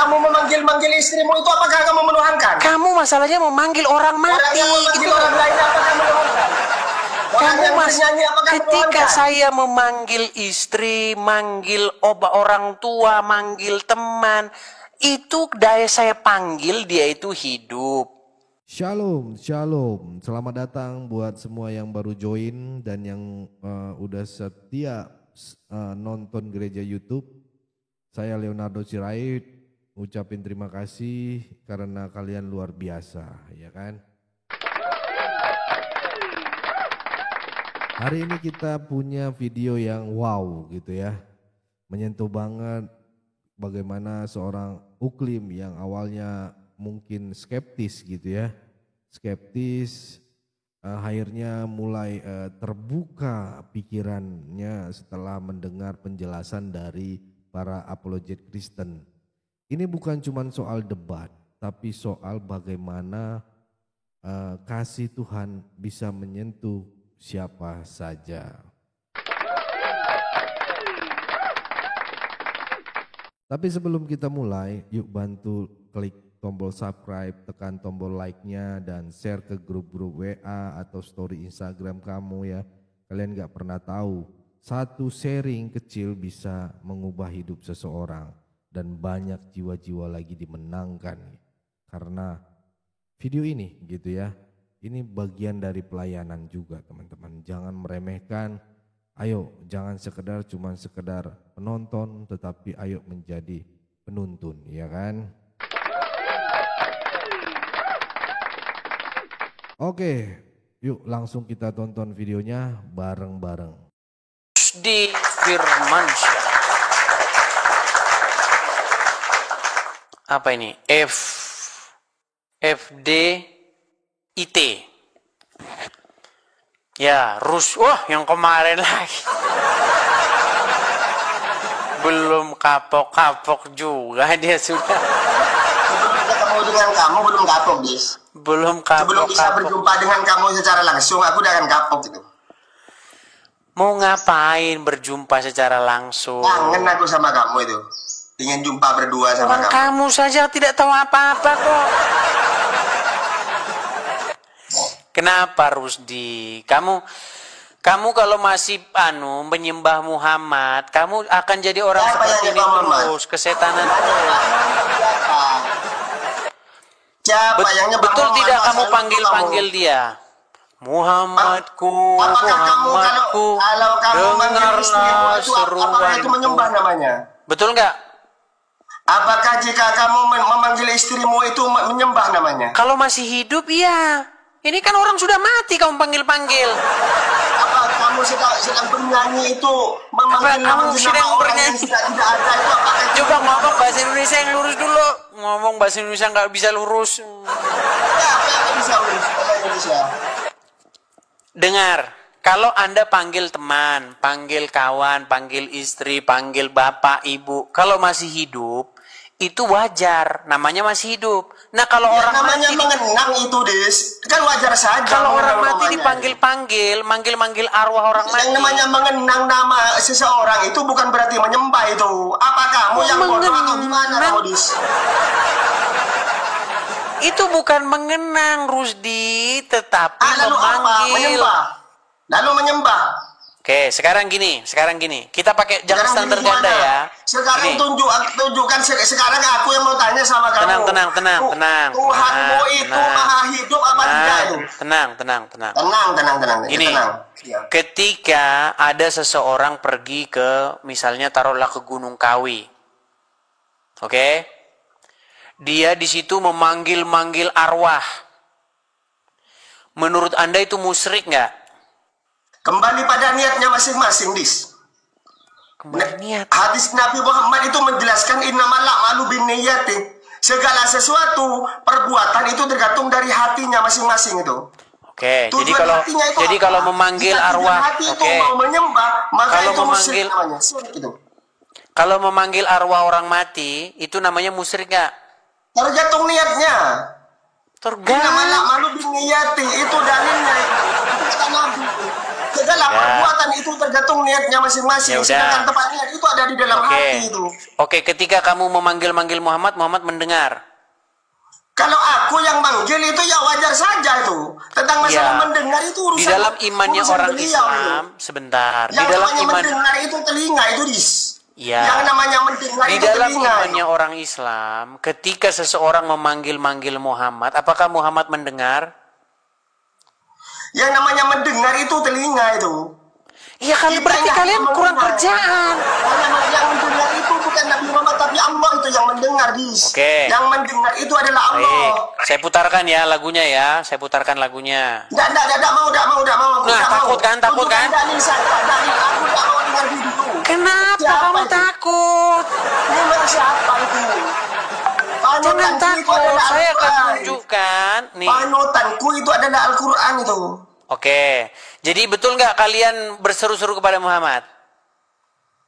kamu memanggil istrimu itu apakah kamu menuhankan? Kamu masalahnya memanggil orang mati. Orang yang memanggil gitu. orang lain apakah menuhankan? Ketika saya memanggil istri, manggil orang tua, manggil teman, itu daya saya panggil dia itu hidup. Shalom, shalom. Selamat datang buat semua yang baru join dan yang udah setia nonton gereja YouTube. Saya Leonardo Sirait, ucapin terima kasih karena kalian luar biasa, ya kan? Hari ini kita punya video yang wow gitu ya. Menyentuh banget bagaimana seorang Uklim yang awalnya mungkin skeptis gitu ya. Skeptis akhirnya mulai terbuka pikirannya setelah mendengar penjelasan dari para apologet Kristen. Ini bukan cuma soal debat, tapi soal bagaimana kasih Tuhan bisa menyentuh siapa saja. Tapi sebelum kita mulai, yuk bantu klik tombol subscribe, tekan tombol like-nya dan share ke grup-grup WA atau story Instagram kamu ya. Kalian gak pernah tahu, satu sharing kecil bisa mengubah hidup seseorang dan banyak jiwa-jiwa lagi dimenangkan karena video ini gitu ya. Ini bagian dari pelayanan juga teman-teman. Jangan meremehkan, ayo jangan sekedar penonton, tetapi ayo menjadi penuntun, ya kan? Oke, yuk langsung kita tonton videonya bareng-bareng. Di Firmansyah. Apa ini? FD IT. Ya, wah yang kemarin lagi. Belum kapok-kapok juga dia sudah. Ketemu dengan kamu belum kapok, Dis. Belum kapok. Sebelum bisa berjumpa dengan kamu secara langsung, aku udah akan kapok gitu. Mau ngapain berjumpa secara langsung? Kangen aku sama kamu itu. Ingin jumpa berdua sama Orang kamu. kamu saja tidak tahu apa-apa kok. Kenapa Rusdi? Kamu kalau masih menyembah Muhammad, kamu akan jadi orang seperti ini terus, kesetanan terus. Betul tidak kamu panggil dia? Muhammadku, Muhammadku, dengarlah seruanku. Betul nggak? Apakah jika kamu memanggil istrimu itu menyembah namanya? Kalau masih hidup, iya. Ini kan orang sudah mati kamu panggil-panggil. Apa kamu sedang bernyanyi itu memanggil nama orang yang tidak ada itu apakah? Coba ngomong bahasa Indonesia yang lurus dulu. Ngomong bahasa Indonesia nggak bisa lurus. Ya, apa bisa lurus bahasa Indonesia? Dengar, kalau Anda panggil teman, panggil kawan, panggil istri, panggil bapak, ibu, kalau masih hidup, itu wajar, namanya masih hidup. Nah kalau orang namanya mati mengenang itu, Des, kan wajar saja. Kalau orang mati dipanggil-panggil, manggil-manggil arwah orang mati. Yang namanya mengenang nama seseorang itu bukan berarti menyembah itu. Apa kamu yang bodoh atau gimana, Dis? Itu bukan mengenang, Rusdi, tetapi lalu memanggil. Apa? Menyembah. Lalu menyembah. Oke, sekarang gini. Kita pakai jam standar ganda ya. Sekarang tunjukkan sekarang aku yang mau tanya sama kamu. Tenang. Tuhanmu itu maha hidup apa tidak itu? Tenang. Gini, ketika ada seseorang pergi ke, misalnya taruhlah ke Gunung Kawi. Oke? Dia di situ memanggil-manggil arwah. Menurut Anda itu musyrik nggak? Kembali pada niatnya masing-masing, Dis. Niat. Hadis Nabi Muhammad itu menjelaskan innamal a'malu binniyati. Segala sesuatu perbuatan itu tergantung dari hatinya masing-masing itu. Oke, jadi kalau memanggil arwah, mau menyembah, maka kalau itu memanggil namanya musyrik itu. Kalau memanggil arwah orang mati, itu namanya musyrik nggak? Tergantung niatnya. Innamal a'malu binniyati, itu dalilnya itu. Kata Nabi. Segala perbuatan itu tergantung niatnya masing-masing. Ya udah. Sedangkan tempat niat itu ada di dalam hati itu. Oke, ketika kamu memanggil-manggil Muhammad, Muhammad mendengar. Kalau aku yang manggil itu ya wajar saja itu. Tentang masalah mendengar itu urusan. Di dalam imannya urusan orang beliau Islam, itu. sebentar. Yang Di dalam namanya iman mendengar itu telinga itu dis. Ya. Yang namanya mendengar Di itu dalam telinga. imannya orang Islam, ketika seseorang memanggil-manggil Muhammad, apakah Muhammad mendengar? Yang namanya mendengar itu telinga itu. Iya kan, berarti kalian kurang kerjaan. Yang mendengar itu bukan Nabi Muhammad tapi Allah itu yang mendengar dis. Oke. Yang mendengar itu adalah Allah. Baik, saya putarkan ya lagunya ya. Saya putarkan lagunya. Enggak mau. Nah, takut kan? Takut kan? Dalil saya, dalil aku enggak mau dengar video. Kenapa Siapa kamu itu? takut? Memang siapa itu? Jangan Panutanku itu takut, adalah saya akan Al-Quran. tunjukkan. Nih. Panutanku itu adalah Al-Quran itu. Oke, jadi betul nggak kalian berseru-seru kepada Muhammad?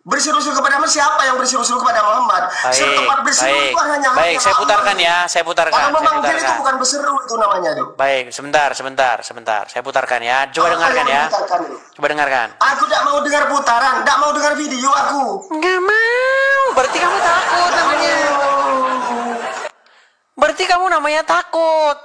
Berseru-seru kepada siapa yang berseru-seru kepada Muhammad? Tempat berseru itu hanya baik. Saya putarkan ya, saya putarkan. Kalau Saya memanggil itu putarkan. bukan berseru itu namanya tuh. Baik, sebentar. Saya putarkan ya. Coba dengarkan ya. Coba dengarkan. Aku tidak mau dengar putaran, tidak mau dengar video aku. Nggak mau. Berarti kamu takut namanya. Berarti kamu namanya takut.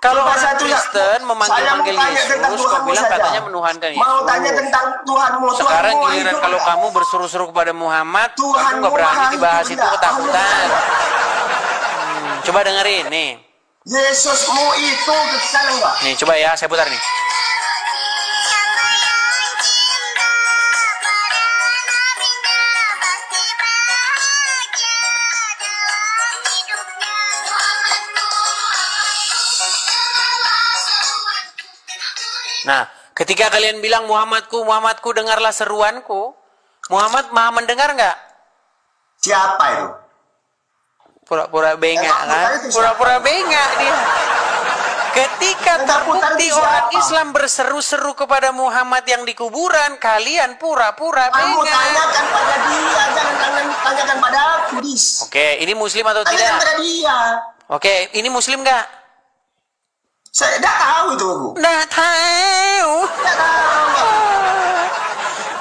Kalau Coba orang satu ya. Kristen memanggil-manggil Saya mau tanya tentang Yesus, kau Tuhanmu bilang saja. katanya menuhankan Yesus. Mau tanya tentang Tuhanmu. Sekarang Tuhanmu giliran hidup kalau enggak? kamu berseru-seru kepada Muhammad, kamu Tuhanmu nggak berani hidup dibahas itu, enggak? ketakutan. Coba dengerin nih. Yesusmu itu kekal enggak? Nih, coba ya, saya putar nih. Nah, ketika kalian bilang Muhammadku, Muhammadku, dengarlah seruanku. Muhammad maha mendengar nggak? Siapa itu? Pura-pura bengak Yang kan? itu siapa? Pura-pura bengak dia. Ketika Yang terbukti itu orang siapa? Islam berseru-seru kepada Muhammad yang di kuburan, kalian pura-pura Kamu bengak. tanyakan pada dia, jangan tanyakan pada aku, Dis. Oke, ini muslim atau Tanyakan tidak? pada dia. Oke, ini muslim nggak? Saya tidak tahu itu aku. Nggak tahu. Tidak tahu.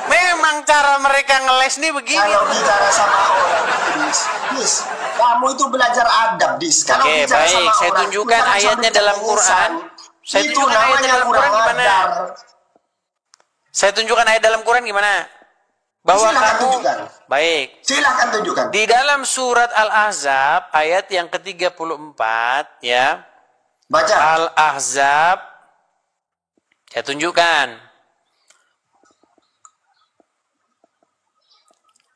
Memang cara mereka ngeles nih begini. Kalau bicara sama orang, Dis, kamu itu belajar adab, Dis. Kalau Oke, bicara baik. sama Saya orang, tunjukkan bukan ayatnya sambil dalam urusan. Quran. Saya Itu tunjukkan ayat namanya dalam kurang Quran gimana? ajar. Saya tunjukkan ayat dalam Quran gimana? Bahwa Silakan kamu tunjukkan. baik. Silahkan tunjukkan. Di dalam surat Al-Ahzab ayat yang ke-34 ya. Baca. Al-Ahzab saya tunjukkan.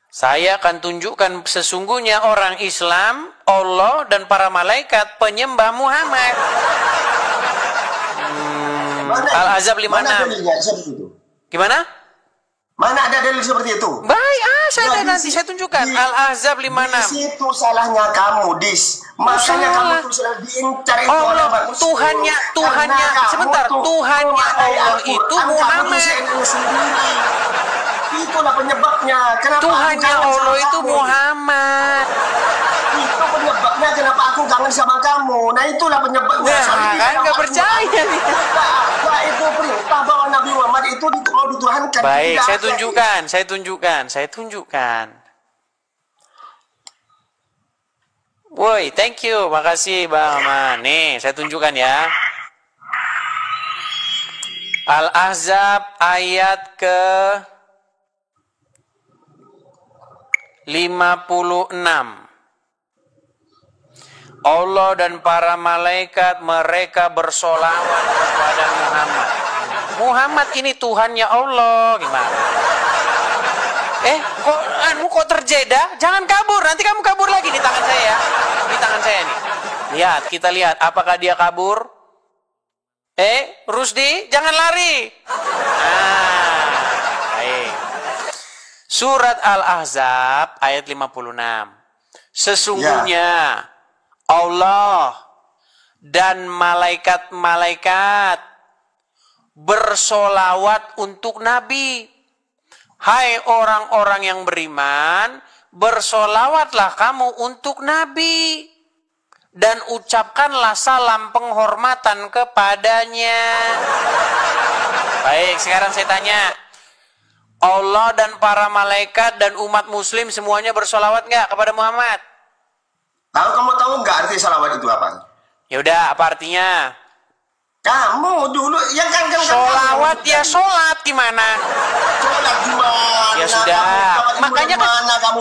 Saya akan tunjukkan sesungguhnya orang Islam, Allah dan para malaikat penyembah Muhammad. Al-Ahzab 56. Mana dalilnya seperti itu? Gimana? Mana ada dalil seperti itu? Baik, saya ada Ya, nanti saya tunjukkan. di- Al-Ahzab Di 56. situ salahnya kamu, Dis. Makanya kamu salah. tuh selalu diincar itu Allah, oleh manusia. Tuhannya, Karena kamu sebentar, tuh Tuhannya memaknai Allah Al-Quran, itu kamu Muhammad. dosennya sendiri. Itulah penyebabnya. Kenapa Tuhannya aku kangen Allah sama itu kamu? Muhammad. Itu penyebabnya kenapa aku kangen sama kamu. Nah itulah penyebabnya. Nah, Soalnya di kan dalam nggak percaya Al-Quran, nih. Nah, itu perintah bahwa Nabi Muhammad itu mau dituhankan. Baik, Tidak saya ada. tunjukkan. Woi, thank you, makasih Bang Aman. Nih, saya tunjukkan ya. Al-Ahzab ayat ke 56. Allah dan para malaikat mereka bersolawat kepada Muhammad. Muhammad ini Tuhannya Allah, gimana? Kok terjeda? Jangan kabur, nanti kamu kabur lagi di tangan saya ya. Di tangan saya nih. Lihat, kita lihat apakah dia kabur? Rusdi, jangan lari. Baik. Surat Al-Ahzab ayat 56. Sesungguhnya Allah dan malaikat-malaikat bersolawat untuk Nabi. Hai orang-orang yang beriman, bersolawatlah kamu untuk Nabi dan ucapkanlah salam penghormatan kepadanya. Baik, sekarang saya tanya. Allah dan para malaikat dan umat muslim semuanya bersolawat nggak kepada Muhammad? Kamu tahu nggak arti salawat itu apa? Ya udah, apa artinya? Kamu dulu yang kan Solawat ya sholat gimana? Sholat gimana? Ya sudah. Makanya kan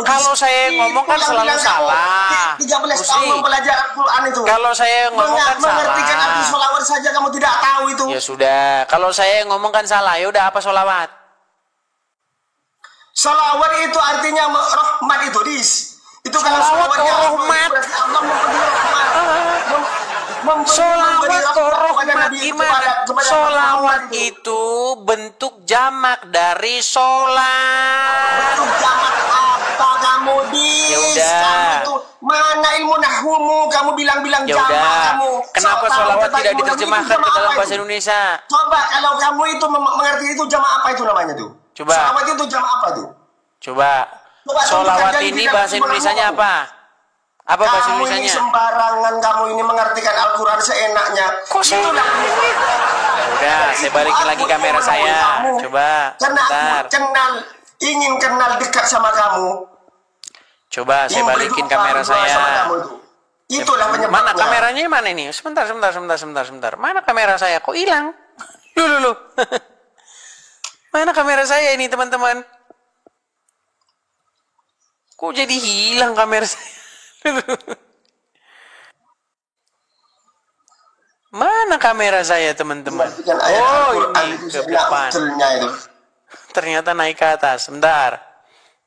kalau saya ngomong kan selalu salah. 13 tahun mempelajari Al-Quran itu. Kalau saya ngomong kan mengertikan arti salah. sholawat saja kamu tidak tahu itu. Ya sudah. Kalau saya ngomong kan salah. Ya udah, apa sholawat? Sholawat itu artinya rahmat itu, Dis. Itu kalau Sholawat sholawatnya ke rahmat. Allah memberi rahmat. Sholawat ke rahmat gimana? Sholawat itu bentuk jamak dari sholat. Bentuk jamak apa kamu, Dis? Ya udah. Kamu itu mana ilmu nahwumu? Kamu bilang-bilang Ya jamak udah. kamu. Kenapa sholawat tidak diterjemahkan ke dalam bahasa Indonesia? Coba kalau kamu itu mengerti itu jamak apa itu namanya tuh? Coba. Sholawat itu jamak apa tuh? Coba. Sholawat ini bahasa Indonesianya apa? Apa bahasa Kamu ini Indonesianya? sembarangan, kamu ini mengartikan Al-Quran seenaknya. Kok seenak? Udah, saya balikin lagi kamera saya. Coba, Karena bentar. ingin kenal dekat sama kamu. Coba saya balikin kamera saya. Itulah penyebabnya. Mana kameranya mana ini? Sebentar. Mana kamera saya? Kok hilang? Loh. Mana kamera saya ini, teman-teman? Kok jadi hilang kamera saya? Mana kamera saya, teman-teman? Oh, ini ke depan. Ternyata naik ke atas. Sebentar.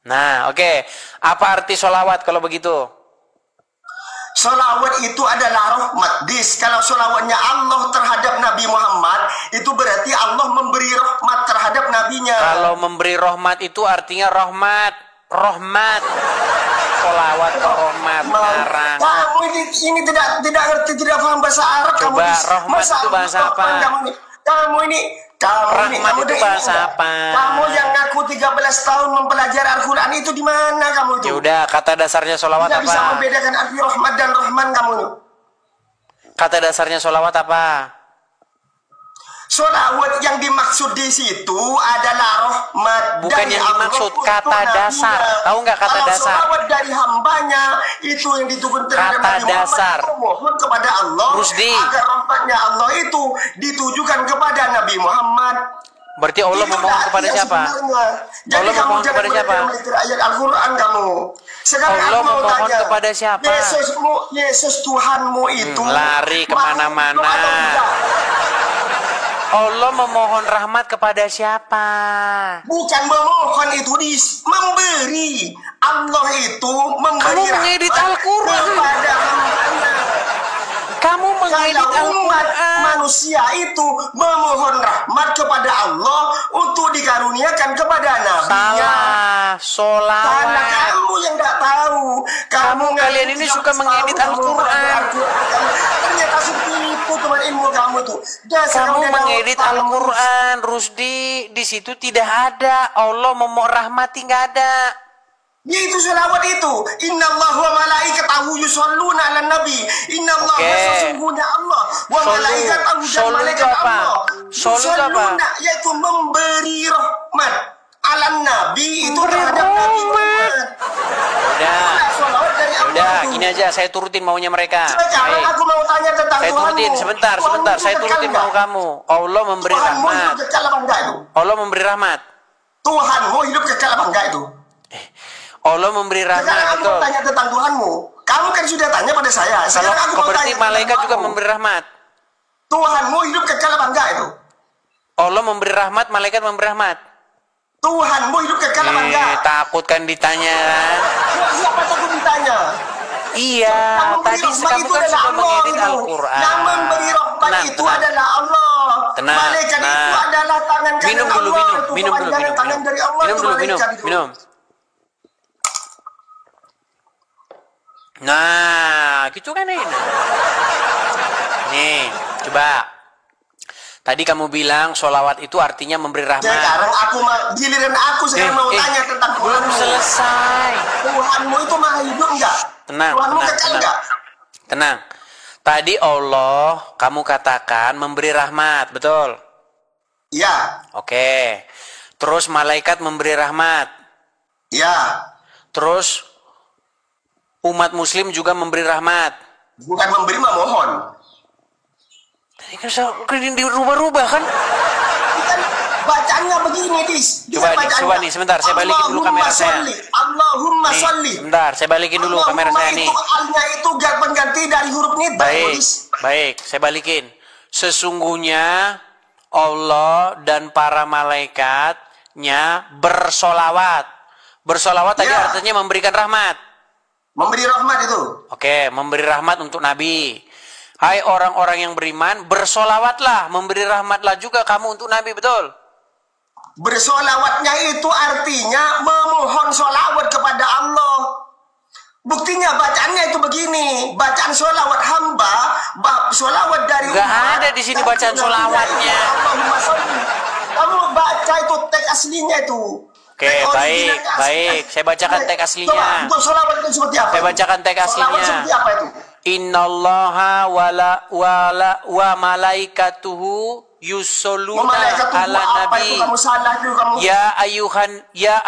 Nah, oke. Apa arti sholawat kalau begitu? Sholawat itu adalah rahmat. Dis, kalau sholawatnya Allah terhadap Nabi Muhammad, itu berarti Allah memberi rahmat terhadap nabinya. Kalau memberi rahmat itu artinya rahmat. Sholawat ke rahmat. Narang. Kamu ini tidak ngerti, tidak paham bahasa Arab. Coba, kamu, rahmat itu bahasa apa? Rahmat itu bahasa apa? Kamu yang ngaku 13 tahun mempelajari Al-Quran itu di mana kamu itu? Ya udah, kata dasarnya sholawat Tidak apa? bisa membedakan arti rahmat dan rahman kamu itu. Kata dasarnya sholawat apa? Sholawat yang dimaksud di situ adalah rahmat. Bukan dari yang dimaksud, Allah kata untuk dasar. nabinya. Tahu nggak kata Kalau dasar? sholawat dari hambanya itu yang ditujukan terhadap Kata Nabi Muhammad, dasar. itu mohon kepada Allah Rusdi. agar rahmatnya Allah itu ditujukan kepada Nabi Muhammad. Berarti Allah Itulah memohon arti kepada yang siapa? sebenarnya. Jadi Allah kamu memohon jangan kepada siapa? melipir ayat Al-Quran kamu. Sekarang Allah aku mau memohon tanya, kepada siapa? Yesus Tuhanmu itu lari kemana-mana. makhluk atau tidak? Allah memohon rahmat kepada siapa? Bukan memohon itu, memberi. Allah itu memberi Kamu mengedit rahmat Al-Quran. kepada hambanya. Kamu mengedit Kalau umat Al-Quran. manusia itu memohon rahmat kepada Allah untuk dikaruniakan kepada nabinya. Salah. Karena Sholawat. kamu yang tidak tahu. Kalian ini suka mengedit Al-Quran. Ternyata tipu teman ilmu kamu itu. Kamu mengedit Al-Quran, Rusdi. Di situ tidak ada Allah memohon rahmati, nggak ada. Yaitu sholawat itu. Innallaha wa malaikatahu yusholluna 'alan nabi. Innallaha sesungguhnya Allah wa malaikatahu dan malaikat Allah. Yusholluna yaitu memberi rahmat 'alan nabi itu terhadap Nabi Muhammad. Udah, gini aja, saya turutin maunya mereka. Sekarang aku mau tanya tentang Saya turutin, sebentar. Saya turutin mau kamu. Allah memberi Tuhanmu rahmat. hidup kekal apa enggak itu? Allah memberi rahmat. Tuhanmu hidup kekal apa enggak itu? Allah memberi rahmat, Sekarang aku betul. mau tanya tentang Tuhanmu. Kamu kan sudah tanya pada saya. Kalau Sekarang aku mau berarti tanya malaikat tentang juga Tuhanmu. memberi rahmat. Tuhanmu hidup kekal apa enggak itu? Allah memberi rahmat, malaikat memberi rahmat. Tuhanmu hidup kekal apa enggak? Takut kan ditanya. Siapa takut ditanya? Iya, tadi kamu kan sudah mengedit Al-Quran. Yang memberi rahmat itu tenang. adalah Allah. Tenang, Malaikat itu tenang. adalah tangan kanan Minum dulu, Allah. minum. Itu Minum dulu, kepanjangan minum. tangan dari Allah. Minum itu dulu, malaikat itu. minum. Nah, gitu kan ini. Nih, coba. Tadi kamu bilang sholawat itu artinya memberi rahmat. Sekarang giliran aku sekarang mau tanya tentang belum Tuhanmu. selesai. Tuhanmu itu maha hidup enggak? Tenang, Tuhanmu tenang, kekal tenang. enggak? Tenang. Tadi Allah kamu katakan memberi rahmat, betul? Ya. Oke. Terus malaikat memberi rahmat. Ya. Terus umat muslim juga memberi rahmat. Bukan memberi, memohon. Tadi kan dirubah-rubah kan? Kan bacaannya begini, Dis. Coba nih, sebentar. Saya balikin dulu kamera saya. Allahumma Nih, sholli. sebentar, saya balikin dulu kamera saya nih. Allahumma itu pengganti dari huruf nida. Baik, saya balikin. Sesungguhnya Allah dan para malaikatnya bersolawat. Bersolawat tadi artinya memberikan rahmat. Memberi rahmat itu. Oke, memberi rahmat untuk Nabi. Hai orang-orang yang beriman, bersolawatlah, memberi rahmatlah juga kamu untuk Nabi, betul? Bersolawatnya itu artinya memohon solawat kepada Allah. Buktinya bacaannya itu begini. Bacaan solawat hamba, solawat dari Gak ada di sini bacaan solawatnya. Allahumma sholli. Kamu baca itu teks aslinya itu. Oke, baik. Saya bacakan teks aslinya. Untuk solawat itu seperti apa? Saya bacakan teks aslinya. Solawat seperti apa itu? Innallaha wa malaikatuhu yusholluna ala nabi. Ya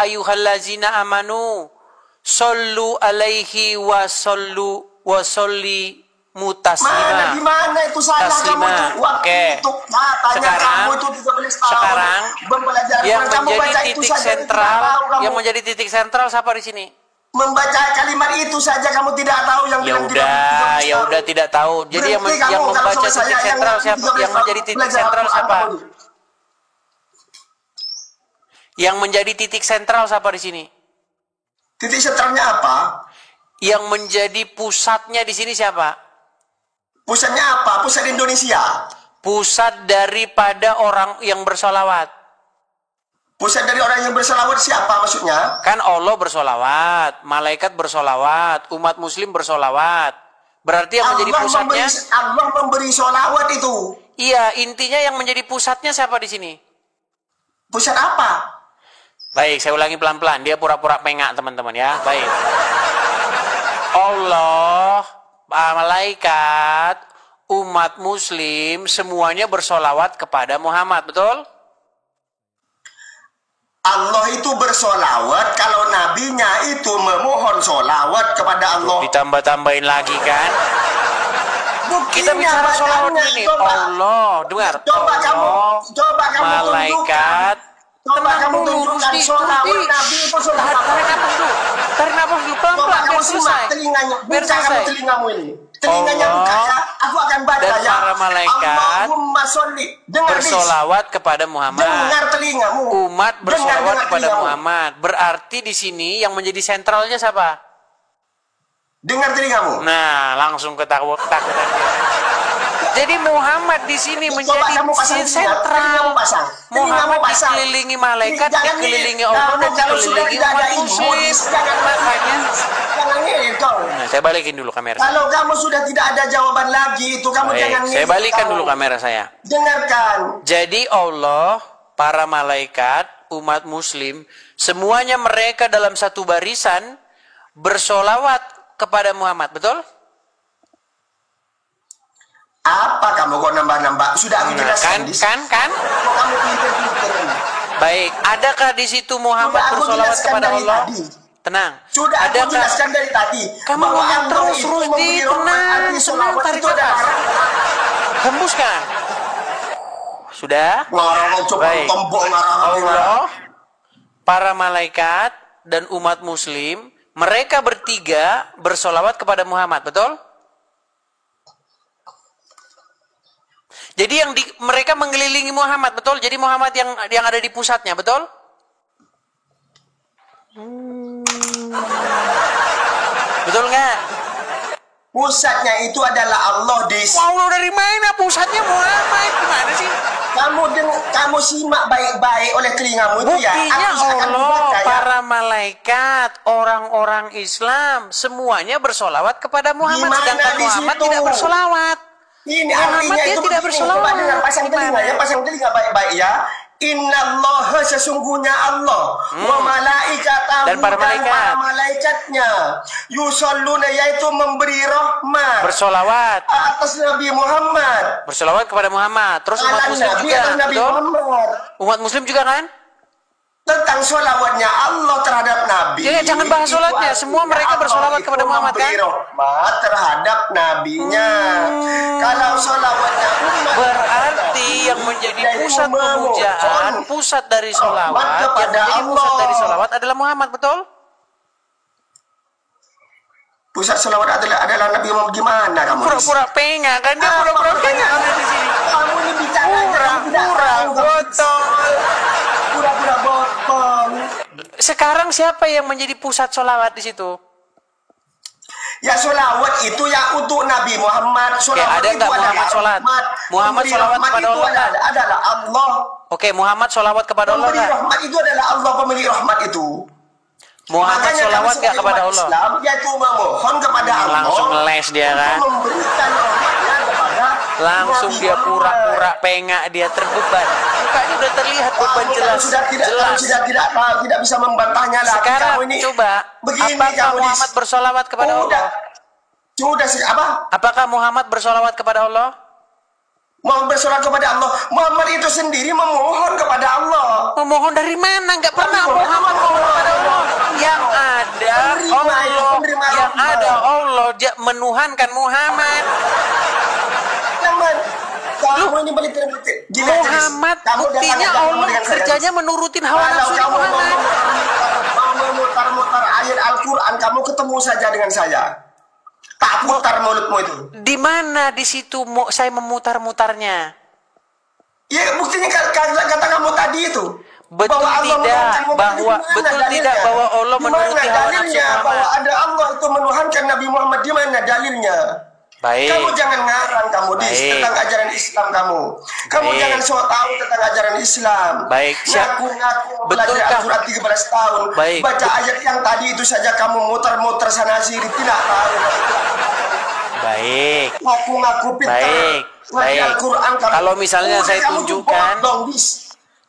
ayyuhallazina amanu shollu alaihi wa sholli mutaslima. Di mana itu salah kamu itu? Oke. Sekarang yang menjadi titik sentral siapa di sini? Membaca kalimat itu saja kamu tidak tahu yang ya udah tidak tahu. Jadi yang membaca titik sentral siapa? Yang menjadi titik sentral siapa? Yang menjadi titik sentral siapa di sini? Titik sentralnya apa? Yang menjadi pusatnya di sini siapa? Pusatnya apa? Pusat Indonesia. Pusat daripada orang yang bersolawat. Pusat dari orang yang bersolawat siapa maksudnya? Kan Allah bersolawat, malaikat bersolawat, umat muslim bersolawat. Berarti yang menjadi pusatnya Allah memberi solawat itu. Iya, intinya yang menjadi pusatnya siapa di sini? Pusat apa? Baik, saya ulangi pelan-pelan. Dia pura-pura pengak, teman-teman ya. Baik. Allah, malaikat, umat muslim semuanya bersolawat kepada Muhammad, betul? Allah itu bersolawat kalau nabinya itu memohon solawat kepada Allah. Ditambah-tambahin lagi kan? Kita bicara solawat ini. Allah, dengar. Coba kamu malaikat. Coba kamu tunjukkan solawat Nabi itu solawat. Tarik nafas dulu pelan-pelan biar selesai. Biar selesai. Telingamu ini. Telinganya buka ya. Aku akan baca dan ya. Para malaikat Allahumma sholli. bersolawat kepada Muhammad. Dengar telingamu. Umat bersolawat kepada Muhammad. Berarti di sini yang menjadi sentralnya siapa? Dengar telingamu. Nah, langsung ketakutan. Jadi Muhammad di sini menjadi sentral. Muhammad dikelilingi malaikat, dikelilingi Allah, dan dikelilingi umat muslim. Makanya, nah, saya balikin dulu kamera. Kalau kamu sudah tidak ada jawaban lagi, itu kamu jangan. Saya balikan dulu kamera saya. Dengarkan. Jadi Allah, para malaikat, umat muslim, semuanya mereka dalam satu barisan bersolawat kepada Muhammad, betul? Apa kamu kok nambah-nambah? Sudah aku jelaskan. Kan? Kamu pinter-pinter. Baik, adakah di situ Muhammad bersolawat kepada Allah? Tadi. Tenang. Sudah aku jelaskan dari tadi. Kamu ngomong terus di tenang, tarik nafas. Hembuskan. Sudah? Baik. Allah, para malaikat dan umat muslim, mereka bertiga bersolawat kepada Muhammad, betul? Jadi mereka mengelilingi Muhammad, betul? Jadi Muhammad yang ada di pusatnya, betul? Betul nggak? Pusatnya itu adalah Allah di. Allah dari mana? Pusatnya Muhammad gimana sih? Kamu simak baik-baik oleh telingamu itu ya. Buktinya Allah, para malaikat, orang-orang Islam semuanya bersolawat kepada Muhammad, sedangkan Muhammad tidak bersolawat. Ini artinya itu tidak bersolawat. Pasang telinga ya, pasang telinga baik-baik ya. Innallaha sesungguhnya Allah wa malaikatahu dan para malaikatnya yusalluna yaitu memberi rahmat bersolawat atas Nabi Muhammad, bersolawat kepada Muhammad. Terus umat muslim Nabi, juga, Nabi betul? Muhammad. Umat muslim juga kan? Tentang sholawatnya Allah terhadap Nabi. Ya, jangan bahas sholatnya. Semua mereka bersolawat kepada Muhammad kan? Rahmat terhadap nabinya. Kalau sholawatnya umat berarti yang menjadi pusat pemujaan, pusat dari sholawat, yang menjadi pusat dari sholawat adalah Muhammad, betul? Pusat sholawat adalah Nabi Muhammad. Gimana kamu? Pura-pura penga kan? Dia pura-pura penga ada di sini. Kamu ini bicara pura-pura botol. Pura-pura botol. Sekarang siapa yang menjadi pusat sholawat di situ? Ya sholawat itu ya untuk Nabi Muhammad. Sholawat ada nggak Muhammad sholat? Muhammad sholawat kepada Allah adalah Allah. Oke, Muhammad sholawat kepada Allah. Pemberi rahmat itu adalah Allah, pemilik rahmat itu. Muhammad sholawat nggak kepada Allah? Islam, yaitu memohon kepada Allah. Langsung ngeles dia kan? Memberikan rahmatnya kepada langsung Nabi dia Muhammad. pura-pura pengak, dia terbeban. Mukanya udah terlihat beban jelas. Sudah tidak bisa membantahnya lagi. Sekarang kamu ini, coba, apakah Muhammad bersolawat kepada Allah? Sudah sih apa? Apakah Muhammad bersolawat kepada Allah? Mau bersolat kepada Allah. Muhammad itu sendiri memohon kepada Allah. Memohon dari mana? Nggak pernah Muhammad mohon kepada Allah. Yang ada Allah, yang ada Allah menuhankan Muhammad. Kamu ini belitir-belitir. Muhammad buktinya Allah kerjanya menurutin hawa nafsu Muhammad. Mau memutar-mutar ayat Al-Quran, kamu ketemu saja dengan saya. Tak putar mulutmu itu. Di mana di situ saya memutar-mutarnya? Ya buktinya kata kamu tadi itu. Betul tidak bahwa Allah menuruti hawa nafsu Muhammad? Bahwa ada Allah itu menuhankan Nabi Muhammad, di mana dalilnya? Baik. Kamu jangan ngarang kamu tentang ajaran Islam kamu. Kamu jangan sok tahu tentang ajaran Islam. Baik. Ngaku-ngaku belajar Al-Quran 13 tahun. Baik. Baca ayat yang tadi itu saja kamu muter-muter sana sini tidak tahu. Baik. Ngaku-ngaku pintar. Baik. Al-Quran kamu. Kalau misalnya saya tunjukkan,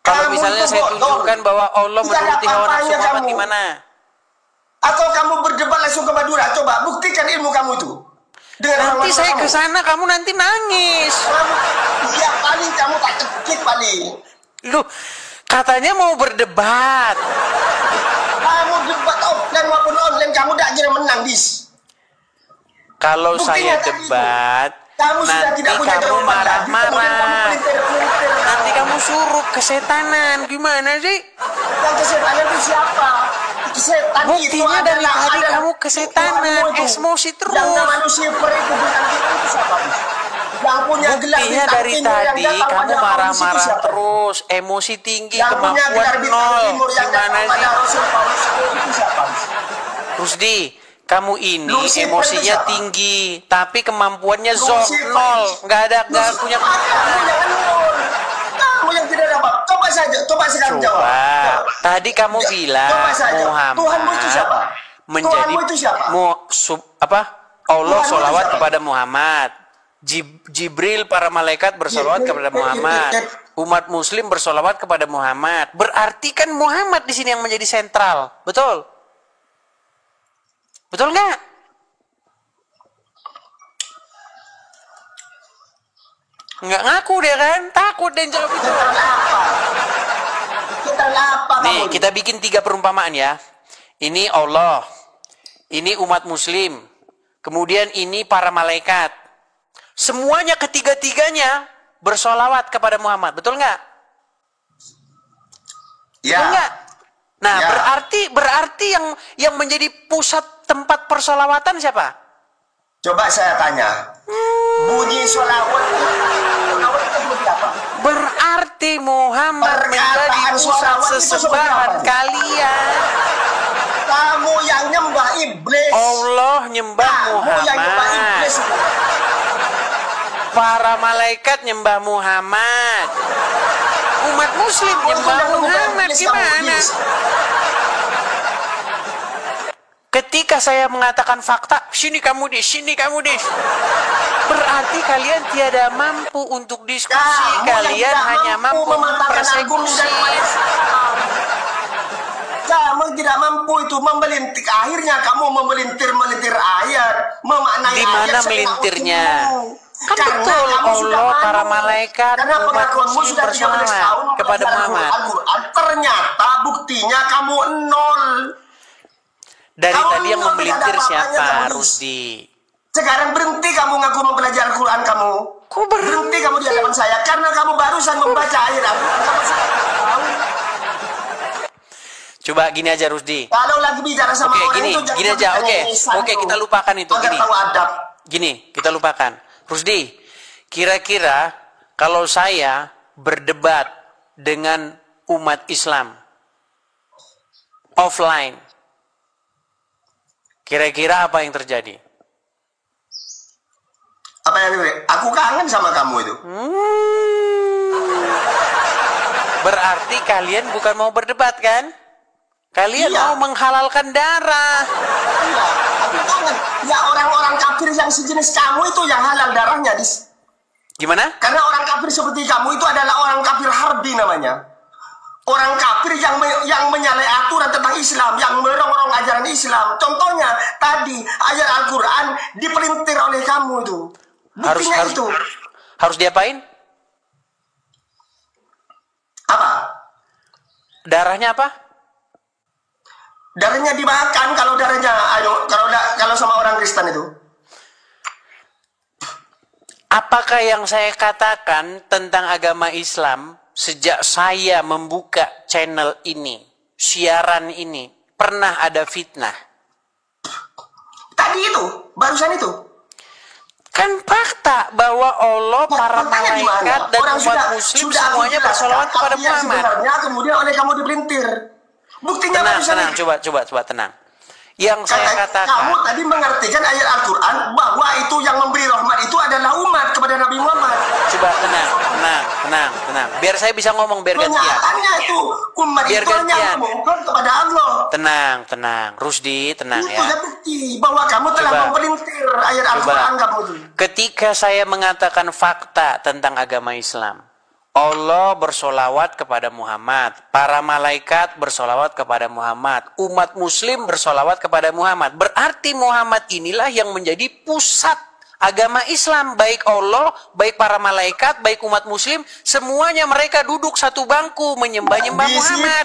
kalau misalnya saya tunjukkan bahwa Allah menuruti hawa nafsu Muhammad gimana? Atau kamu berdebat langsung ke Madura, coba buktikan ilmu kamu itu. Nanti saya ke sana, kamu nanti nangis. Ya paling kamu tak cekik paling. Loh, katanya mau berdebat. Kamu debat offline maupun online, kamu tak kira menang, Dis. Kalau saya debat, nanti kamu marah-marah. Nanti kamu suruh kesetanan. Gimana sih? Yang kesetanan itu siapa? Setan buktinya itu dari tadi kamu kesetanan, emosi terus. Yang namanya Lucifer itu bukan itu siapa? Yang punya gelar buktinya dari tadi kamu marah-marah terus, emosi tinggi, kemampuan nol. Gimana sih? Rusdi, kamu ini emosinya tinggi, tapi kemampuannya nol. Nggak punya kemampuan. Kamu yang tidak dapat. Coba sekarang jawab. Tadi kamu bilang Muhammad menjadi Allah sholawat kepada Muhammad. Jibril para malaikat bersolawat kepada Muhammad. Umat muslim bersolawat kepada Muhammad. Berarti kan Muhammad di sini yang menjadi sentral. Betul? Betul nggak? Nggak ngaku dia kan? Takut dia jawab itu. Nih, kita bikin 3 perumpamaan ya. Ini Allah. Ini umat muslim. Kemudian ini para malaikat. Semuanya ketiga-tiganya bersolawat kepada Muhammad. Betul nggak? Ya. Betul nggak? Nah, ya. berarti yang menjadi pusat tempat persolawatan siapa? Coba saya tanya. Bunyi sholawat itu bunyi apa? Berarti Muhammad menjadi pusat sesembahan kalian. Kamu yang nyembah iblis. Allah nyembah Muhammad. Yang nyembah iblis. Para malaikat nyembah Muhammad. Umat muslim nyembah Muhammad. Gimana? ketika saya mengatakan fakta, sini kamu dis, sini kamu dis. Berarti kalian tiada mampu untuk diskusi, kalian hanya mampu persekusi. Kamu tidak mampu itu memelintir, akhirnya kamu memelintir ayat, memaknai di mana ayat melintirnya? Kan karena betul, Allah, para malaikat, karena umat pengakuanmu muslim sudah 13 tahun bersolawat kepada Muhammad. Al-Quran, ternyata buktinya kamu 0. Dari Kamu tadi yang tidak memelintir ada siapa, apa-apanya, Rusdi? Sekarang berhenti kamu ngaku mempelajari Al-Quran kamu. Kok Berhenti kamu di hadapan saya karena kamu barusan membaca ayat Al-Quran. Kamu sudah tahu. Coba gini aja, Rusdi. Kalau lagi bicara sama Oke, orang gini, itu jangan gini aja. Oke, kita lupakan itu. Agar Gini, tahu adab. gini, kita lupakan. Rusdi, kira-kira kalau saya berdebat dengan umat Islam offline, kira-kira apa yang terjadi? Apa yang aku kangen sama kamu itu. Berarti kalian bukan mau berdebat kan? Kalian Iya. mau menghalalkan darah. Iya, aku kangen. Ya orang-orang kafir yang sejenis kamu itu yang halal darahnya, Dis. Gimana? Karena orang kafir seperti kamu itu adalah orang kafir harbi namanya. Orang kafir yang menyalahi aturan tentang Islam, yang merongrong ajaran Islam. Contohnya tadi ayat Al-Quran dipelintir oleh kamu itu. Buktinya harus diapain? Apa? Darahnya apa? Darahnya dimakan kalau darahnya, kalau sama orang Kristen itu. Apakah yang saya katakan tentang agama Islam sejak saya membuka channel ini, siaran ini, pernah ada fitnah? Tadi itu, barusan itu. Kan fakta bahwa Allah, para malaikat, dan umat muslim semuanya bersolawat kepada Muhammad. Sebenarnya kemudian oleh kamu dipelintir. Buktinya Tenang, coba tenang. Yang saya katakan, kamu tadi mengartikan ayat Al-Quran bahwa itu yang memberi rahmat itu adalah umat kepada Nabi Muhammad. coba tenang. Biar saya bisa ngomong, biar gantian. Kenyataannya itu umat Biar itu hanya gantian. memohon kepada Allah. Tenang. Rusdi, tenang Itu ya. bukti bahwa kamu telah Coba. mempelintir ayat Al-Quran kamu itu. Ketika saya mengatakan fakta tentang agama Islam, Allah bersolawat kepada Muhammad, para malaikat bersolawat kepada Muhammad, umat muslim bersolawat kepada Muhammad. Berarti Muhammad inilah yang menjadi pusat agama Islam. Baik Allah, baik para malaikat, baik umat muslim, semuanya mereka duduk satu bangku menyembah-nyembah Muhammad.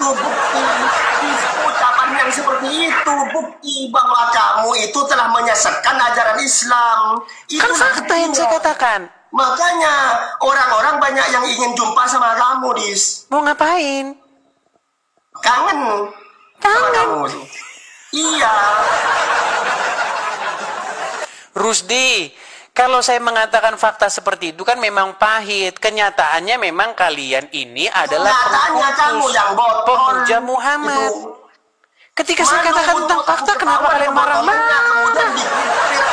Di ucapan yang seperti itu bukti bahwa kamu itu telah menyesatkan ajaran Islam. Kan fakta yang saya katakan. Makanya orang-orang banyak yang ingin jumpa sama kamu, Dis. Mau ngapain? Kangen. Sama kamu. Iya. Rusdi, kalau saya mengatakan fakta seperti itu kan memang pahit. Kenyataannya memang kalian ini adalah kamu yang botol. pemuja Muhammad. Itu. Ketika saya katakan tentang fakta, kenapa kalian marah-marah? Kemudian dipelintir.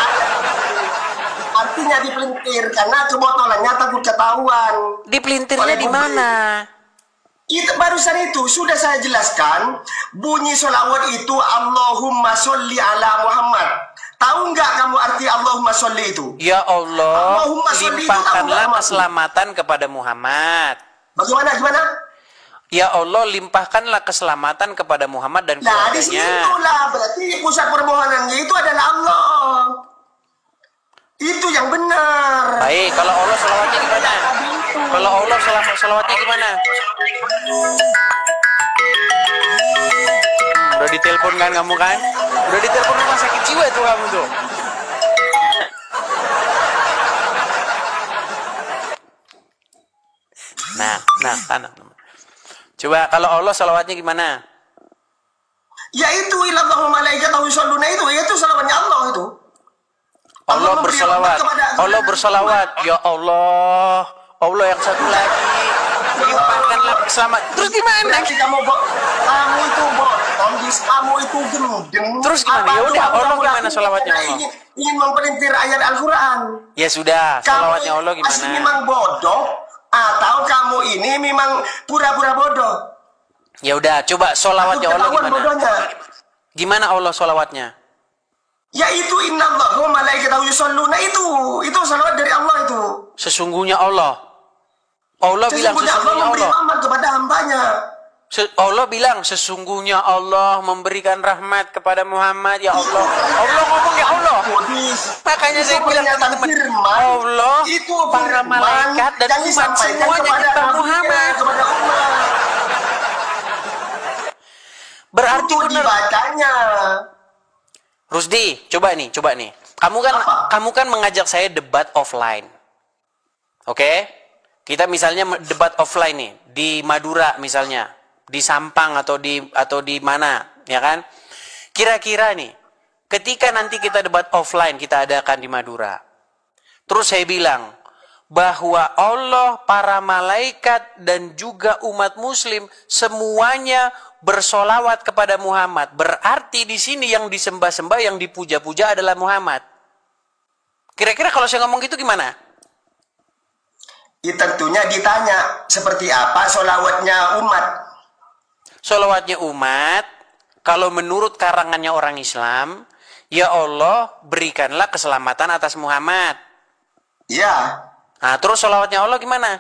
Artinya dipelintir karena kebotolannya takut ketahuan. Dipelintirnya di mana? Itu barusan itu sudah saya jelaskan. Bunyi sholawat itu Allahumma sholli ala Muhammad. Tahu nggak kamu arti Allahumma sholli itu? Ya Allah, Allahumma sholli itu limpahkanlah Allahumma keselamatan kepada Muhammad. Gimana? Ya Allah, limpahkanlah keselamatan kepada Muhammad dan Nah, di keluarganya. situlah berarti pusat permohonannya itu adalah Allah. Itu yang benar. Baik, kalau Allah selawatnya gimana? Kalau Allah selawatnya gimana? Udah ditelepon kan kamu kan? Udah ditelepon rumah sakit jiwa tuh kamu tuh. Nah, coba kalau Allah salawatnya gimana? Ya itu ilallahu malaikatahu yusholluna itu salawatnya Allah itu. Allah bersalawat. Allah bersalawat. Ya Allah. Allah yang satu lagi. Limpahkanlah keselamatan. Terus gimana? Nanti kamu itu kamu itu gendeng. Terus gimana? Ya udah, Allah gimana salawatnya Allah? Ingin mempelintir ayat Al-Quran. Ya sudah, salawatnya Allah gimana? Kamu memang bodoh atau kamu ini memang pura-pura bodoh? Ya udah, coba salawatnya Allah gimana? Bodohnya. Gimana Allah salawatnya? Yaitu innallaha wa malaikatahu yusholluna itu salawat dari Allah itu. Sesungguhnya Allah. Allah bilang Sesungguhnya Allah sesungguhnya memberi Allah. rahmat kepada hambanya. Allah bilang sesungguhnya Allah memberikan rahmat kepada Muhammad, ya Allah. Allah ngomong ya Allah. Makanya saya bilang teman-teman, Allah, itu para malaikat dan umat semuanya kita Muhammad. Berarti itu benar. dibacanya. Rusdi, coba nih. Kamu kan mengajak saya debat offline. Oke? Kita misalnya debat offline nih di Madura misalnya, di Sampang atau di mana, ya kan? Kira-kira nih, ketika nanti kita debat offline kita adakan di Madura. Terus saya bilang bahwa Allah, para malaikat dan juga umat muslim semuanya bersolawat kepada Muhammad. Berarti di sini yang disembah-sembah, yang dipuja-puja adalah Muhammad. Kira-kira kalau saya ngomong gitu gimana? Ya, tentunya ditanya seperti apa solawatnya umat. Solawatnya umat, kalau menurut karangannya orang Islam, ya Allah berikanlah keselamatan atas Muhammad. Ya. Nah, terus solawatnya Allah gimana?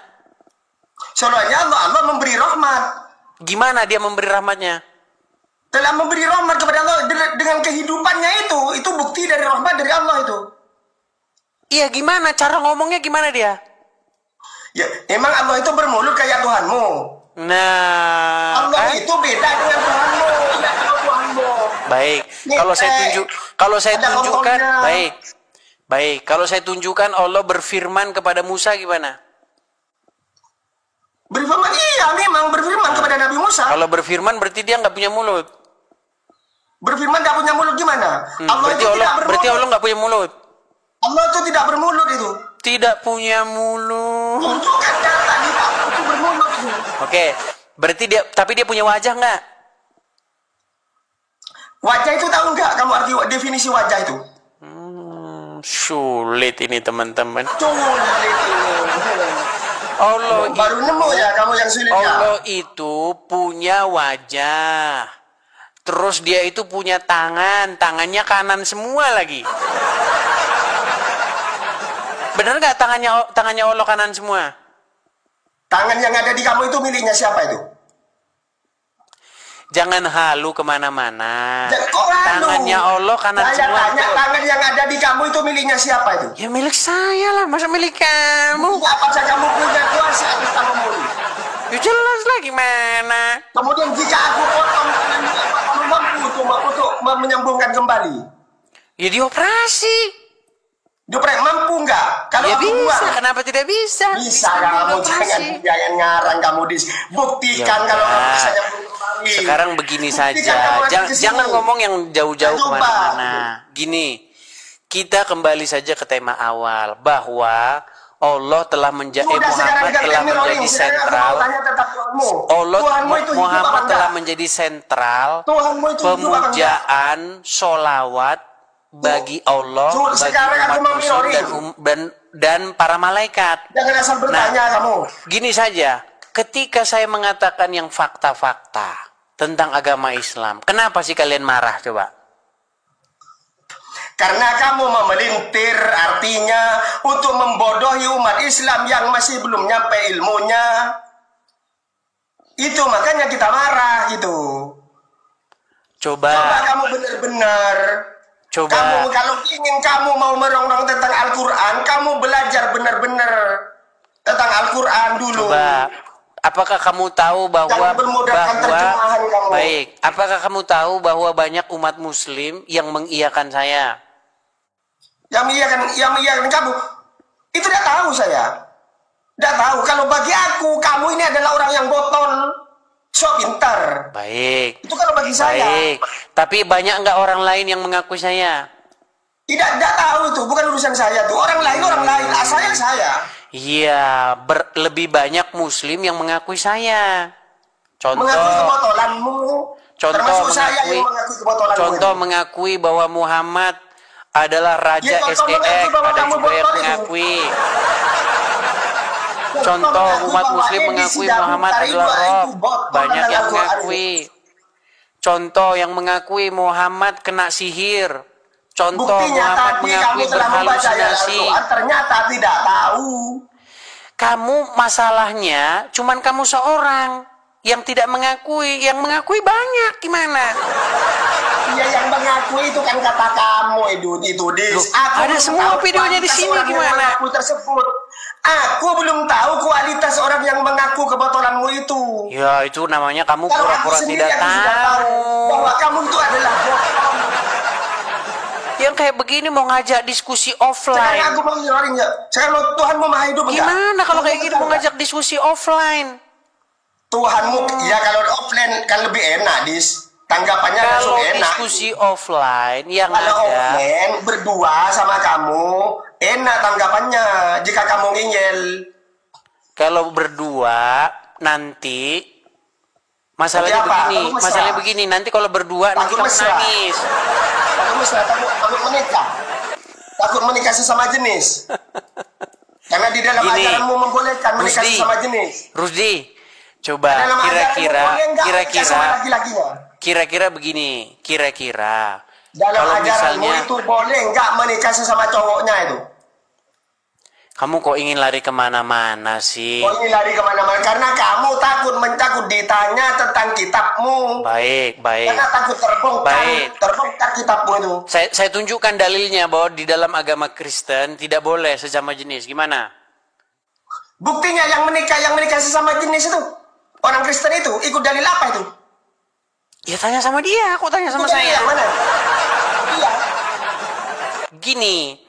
Solawatnya Allah memberi rahmat. Gimana dia memberi rahmatnya? Telah memberi rahmat kepada Allah dengan kehidupannya itu bukti dari rahmat dari Allah itu. Iya, gimana? Cara ngomongnya gimana dia? Ya, emang Allah itu bermulut kayak Tuhanmu. Nah, Allah itu beda dengan Tuhanmu. Ya, Tuhanmu. Baik. Nih, Kalau saya ada tunjukkan, ngomongnya. baik. Kalau saya tunjukkan Allah berfirman kepada Musa gimana? Berfirman, iya memang berfirman kepada Nabi Musa. Kalau berfirman berarti dia nggak punya mulut. Berfirman nggak punya mulut gimana? Berarti Allah nggak punya mulut. Allah itu tidak bermulut itu. Tidak punya mulut. Tunjukkan data di Allah itu bermulut itu. Oke, berarti tapi dia punya wajah nggak? Wajah itu tahu nggak? Kamu arti definisi wajah itu? Sulit ini teman-teman. Sulit ini. Allah baru nemu ya kamu yang sulit ya. Allah itu punya wajah. Terus dia itu punya tangannya kanan semua lagi. Benar nggak tangannya Allah kanan semua? Tangan yang ada di kamu itu miliknya siapa itu? Jangan halu kemana-mana. Tangannya Allah kanan semua. Tanya, tangan yang ada di kamu itu miliknya siapa itu? Ya milik saya lah, masa milik kamu? Apa saja kamu punya kuasa atas tanganmu? Ya jelas lah gimana. Kemudian jika aku potong tanganmu, kamu mampu untuk menyambungkan kembali? Ya dioperasi. Mampu nggak? Kalau ya aku bisa, buang, kenapa tidak bisa? Bisa kamu, jangan ngarang kamu buktikan ya, kalau kamu bisa nyambung kembali. Sekarang begini saja, jangan ngomong yang jauh-jauh kemana-mana. Gini, kita kembali saja ke tema awal bahwa Allah telah Muhammad telah menjadi sentral. Muhammad telah menjadi sentral pemujaan, sholawat bagi Allah, bagi umat muslim dan para malaikat. Jangan asal bertanya kamu. Gini saja, ketika saya mengatakan yang fakta-fakta tentang agama Islam, kenapa sih kalian marah coba? Karena kamu memelintir, artinya untuk membodohi umat Islam yang masih belum nyampe ilmunya. Itu makanya kita marah gitu. Coba kamu benar-benar. Kamu kalau ingin kamu mau merongrong tentang Al-Quran, kamu belajar benar-benar tentang Al-Quran dulu. Coba, apakah kamu tahu bahwa baik? Apakah kamu tahu bahwa banyak umat Muslim yang mengiyakan saya? Yang mengiyakan kamu? Itu tidak tahu saya. Tidak tahu. Kalau bagi aku, kamu ini adalah orang yang botol. So pintar. Baik. Itu kalau bagi saya. Baik. Tapi banyak nggak orang lain yang mengaku saya? Tidak tahu itu. Bukan urusan saya tuh. Orang lain. Saya. Iya. Lebih banyak Muslim yang mengakui saya. Contoh. Mengakui kebotolanmu. Termasuk saya yang mengakui kebotolanmu. Contoh mengakui bahwa Muhammad adalah Raja SEX. Ada juga yang mengakui. Contoh umat Muslim mengakui Muhammad adalah Roh. Banyak yang mengakui. Contoh yang mengakui Muhammad kena sihir. Contoh Buktinya Muhammad tadi kamu mengakui telah membaca ayat berhalusinasi. Al-Quran, ternyata tidak tahu. Kamu masalahnya cuman kamu seorang yang tidak mengakui, yang mengakui banyak gimana? Iya, yang mengakui itu kan kata kamu itu Dis. Loh, Aku ada belum semua tahu videonya di kualitas sini, orang yang gimana? mengaku tersebut. Aku belum tahu kualitas orang yang mengaku kebotolanmu itu. Ya itu namanya kamu Kalau aku pura-pura sendiri tidak aku sudah tahu tahu. bahwa kamu itu adalah bohong. Yang kayak begini mau ngajak diskusi Sekarang offline. aku mau nyaring ya. Kalau Tuhan mau maha hidup enggak? Gimana kalau kayak Kamu gini mau enggak? ngajak diskusi offline? Tuhanmu, ya kalau offline kan lebih enak, Dis. Tanggapannya langsung Kalau enak. diskusi offline yang Kalau ada, offline berdua sama kamu, enak tanggapannya jika kamu ngeyel. kalau berdua nanti masalahnya Nanti apa? begini, Takut mesra. masalahnya begini, nanti kalau berdua nanti Takut kamu mesra. nangis. Takut mesra, takut menikah. Takut menikah sesama jenis. Karena di dalam Gini, ajaranmu membolehkan menikah Rusdi. sesama jenis. Rusdi, coba Dalam ajaranmu boleh enggak menikah sama laki-lakinya? kira-kira begini, kira-kira Dalam kalau ajaranmu misalnya itu boleh enggak menikah sesama cowoknya itu? kamu kok ingin lari kemana-mana sih? Kok ini lari kemana-mana? Karena kamu takut ditanya tentang kitabmu. Baik, baik. Karena takut Baik. terbongkar kitabmu itu. Saya tunjukkan dalilnya bahwa di dalam agama Kristen tidak boleh sesama jenis. Gimana? Buktinya yang menikah sesama jenis itu, orang Kristen itu ikut dalil apa itu? Ya tanya sama dia, kok tanya sama Ikut dalil saya? yang mana? Iya. Gini,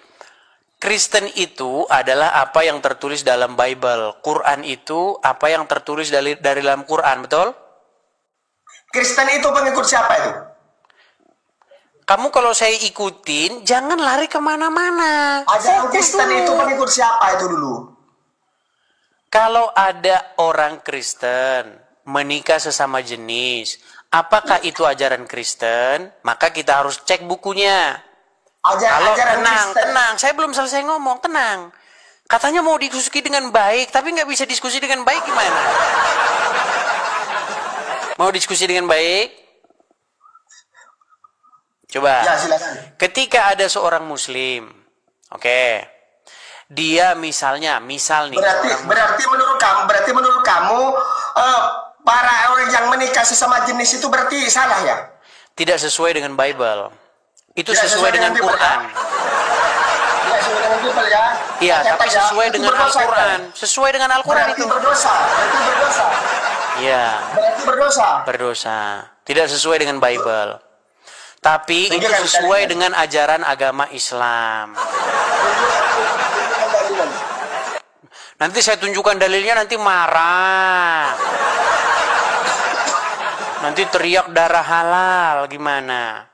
Kristen itu adalah apa yang tertulis dalam Bible. Quran itu apa yang tertulis dari dalam Quran, betul? Kristen itu pengikut siapa itu? Kamu kalau saya ikutin, jangan lari kemana-mana. Ajaran Fokus Kristen dulu. itu pengikut siapa itu dulu? Kalau ada orang Kristen menikah sesama jenis, apakah itu ajaran Kristen? Maka kita harus cek bukunya. Kalau tenang, saya belum selesai ngomong, tenang. Katanya mau diskusi dengan baik, tapi nggak bisa diskusi dengan baik gimana? Mau diskusi dengan baik? Coba. Ya, silakan. Ketika ada seorang Muslim, oke, dia misal nih. Berarti menurut kamu para orang yang menikah sesama jenis itu berarti salah ya? Tidak sesuai dengan Bible. Itu Tidak sesuai dengan Bible, Quran. Tidak sesuai dengan Bible ya? Iya, tapi ya, sesuai itu dengan berdosa, Al-Quran. kan? Sesuai dengan Al-Quran Berarti itu. berdosa. Iya, Berarti berdosa. berdosa. Tidak sesuai dengan Bible. Tapi itu Tunjukkan sesuai dalilnya. dengan ajaran agama Islam. Tunjukkan dalilnya. Nanti saya tunjukkan dalilnya, nanti marah. Nanti teriak darah halal, gimana?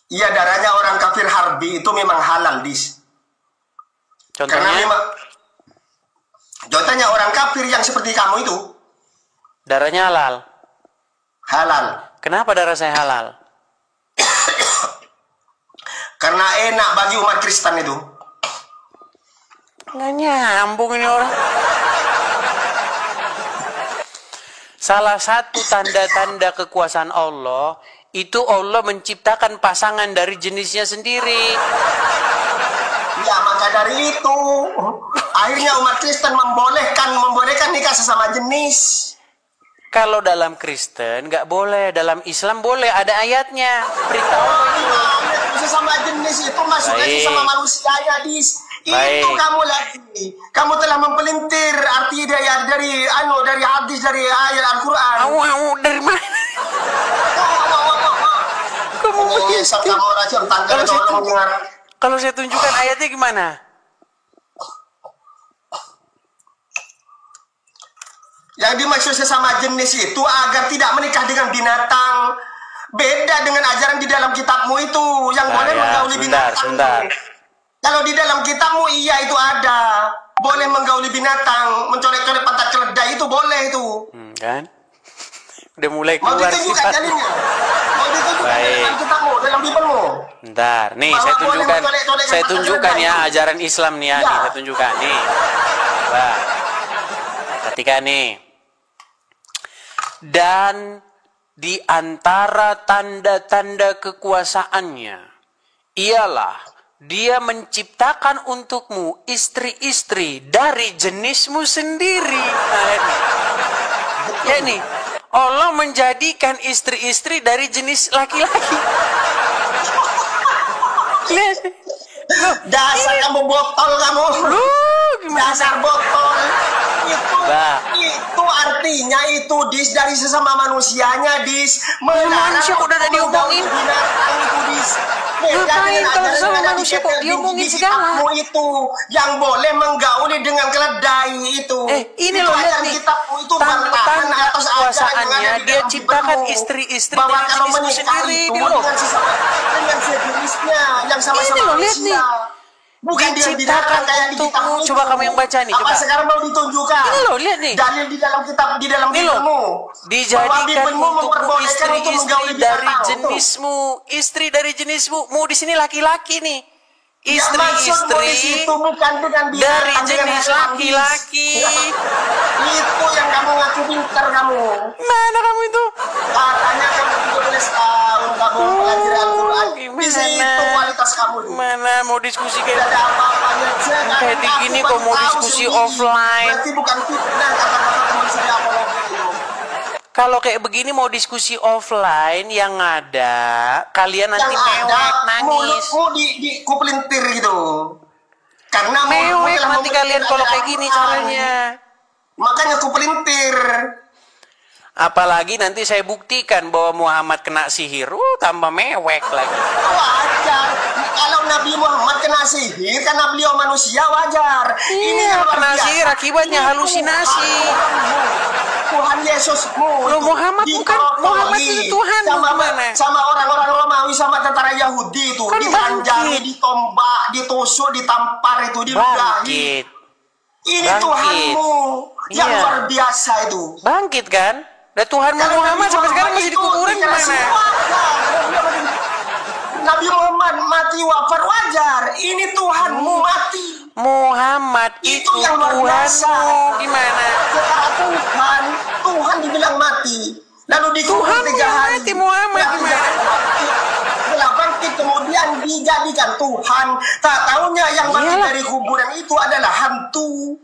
Iya, darahnya orang kafir harbi itu memang halal, Dis. Karena Contohnya, memang contohnya orang kafir yang seperti kamu itu darahnya halal. halal. Kenapa darah saya halal? Karena enak bagi umat Kristen itu. Nggak nyambung ini orang. Salah satu tanda-tanda kekuasaan Allah, itu Allah menciptakan pasangan dari jenisnya sendiri. Ya, maka dari itu akhirnya umat Kristen membolehkan nikah sesama jenis. Kalau dalam Kristen nggak boleh, dalam Islam boleh, ada ayatnya. Perintah Allah itu. Sesama jenis itu masuknya Baik. sesama manusia, Dis. Baik. Itu kamu lagi. Kamu telah mempelintir arti dari hadis, dari ayat Al-Quran. Dari mana? Kamu begitu. Kalau saya tunjukkan ayatnya gimana? Yang dimaksud sesama jenis itu agar tidak menikah dengan binatang. Beda dengan ajaran di dalam kitabmu itu yang boleh menggauli binatang. Sebentar. Kalau di dalam kitabmu iya itu ada. Boleh menggauli binatang, mencolek-colek pantat keledai itu boleh itu. Kan? Udah mulai Mau keluar ditunjukkan sifat. dalilnya? Mau ditunjukkan Baik. dalam kitabmu, dalam Bibelmu? Bentar, nih Bahwa saya boleh tunjukkan, mencolek-colek saya pantat tunjukkan keledai ya itu. ajaran Islam nih ya, Ya. nih saya tunjukkan nih. Wah, ketika nih, dan di antara tanda-tanda kekuasaannya ialah Dia menciptakan untukmu istri-istri dari jenismu sendiri. Ya nih, Allah menjadikan istri-istri dari jenis laki-laki. Lihat. Dasar kamu botol kamu. Dasar botol. Itu artinya itu dis dari sesama manusianya dis. Manusia kok udah diomongin. Ngapain kalau sesama manusia kok diomongin segala? Kamu itu yang boleh menggauli dengan keledai itu. Ini loh lihat nih. Tanda atas kekuasaannya dia ciptakan istri-istri dari jenismu sendiri. Dengan sejenisnya yang sama-sama manusia. Bukan diciptakan untukmu. Coba kamu yang baca nih. Apa sekarang mau ditunjukkan? Ini loh, lihat nih. Dalil di dalam kitab, di dalam Bibelmu. Dijadikan untukmu istri-istri dari jenismu. Istri dari jenismu. Mu di sini laki-laki nih. Istri-istri dari jenis laki-laki. Itu yang kamu ngaku pintar kamu. Mana kamu itu? Katanya kamu 13 tahun kamu belajar Al-Quran. Di situ kualitas kamu. Mana mau diskusi kayak ada apa-apanya. Kayak gini kok mau diskusi offline. Berarti bukan fitnah kata-kata teman saya apologi itu. Kalau kayak begini mau diskusi offline, yang ada kalian nanti mewek nangis. Mulutmu kupelintir gitu. Karena mewek nanti kalian kalau kayak gini caranya. Makanya kupelintir. Apalagi nanti saya buktikan bahwa Muhammad kena sihir, tambah mewek lagi. Wajar. Kalau Nabi Muhammad kena sihir karena beliau manusia wajar. Ini kena sihir akibatnya halusinasi. Tuhan Yesusmu. Loh, Muhammad bukan, Muhammad itu Tuhan. Sama orang-orang Romawi, sama tentara Yahudi itu. Kan dipanjangi, ditombak, ditusuk, ditampar itu, diludahi. Ini Tuhanmu yang luar biasa itu. Bangkit kan? Dan Tuhanmu Muhammad sampai sekarang masih dikuburan gimana? Nabi Muhammad mati wafat wajar. Ini Tuhanmu mati. Muhammad itu yang luar biasa. Gimana? Tuhan dibilang mati. Lalu dikubur 3 hari. Mati Muhammad gimana? Setelah bangkit kemudian dijadikan Tuhan. Tak taunya yang mati dari kuburan itu adalah hantu.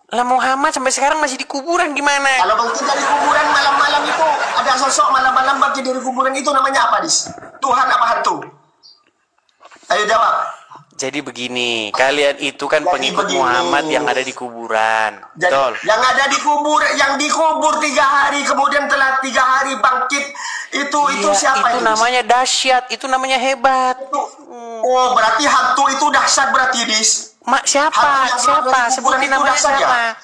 Lah Muhammad sampai sekarang masih di kuburan gimana? Kalau bangkit dari kuburan malam-malam itu ada sosok malam-malam bangkit dari kuburan itu namanya apa, Dis? Tuhan apa hantu? Ayo jawab. Jadi begini, kalian itu kan pengikut Muhammad yang ada di kuburan. Betul. Yang ada di kubur, yang dikubur 3 hari kemudian telah 3 hari bangkit itu siapa itu? Itu namanya dahsyat, itu namanya hebat. Oh, berarti hantu itu dahsyat berarti, Dis. Siapa? Sebutin namanya siapa?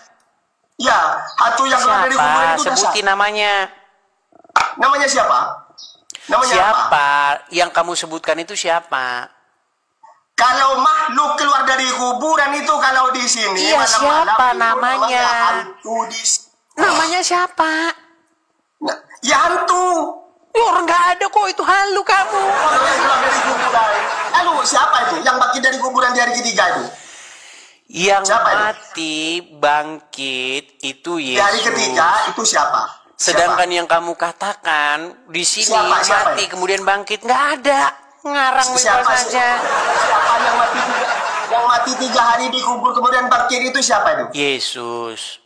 Ya, hantu yang berada di kuburan itu dahsyat. Sebutin namanya. Namanya siapa? Namanya siapa? Apa? Yang kamu sebutkan itu siapa? Kalau makhluk keluar dari kuburan itu kalau di sini siapa namanya? Hantu namanya siapa? Ya hantu. Orang nggak ada kok, itu halu kamu. Orang yang keluar dari kuburan. Lalu siapa itu? Yang bangkit dari kuburan di hari ketiga itu? Yang siapa mati bangkit itu Yesus. Di hari ketiga itu siapa? Sedangkan yang kamu katakan di sini mati kemudian bangkit, nggak ada. Ngarang siapa saja. Siapa yang mati 3 hari dikubur kemudian bangkit itu siapa itu? Yesus.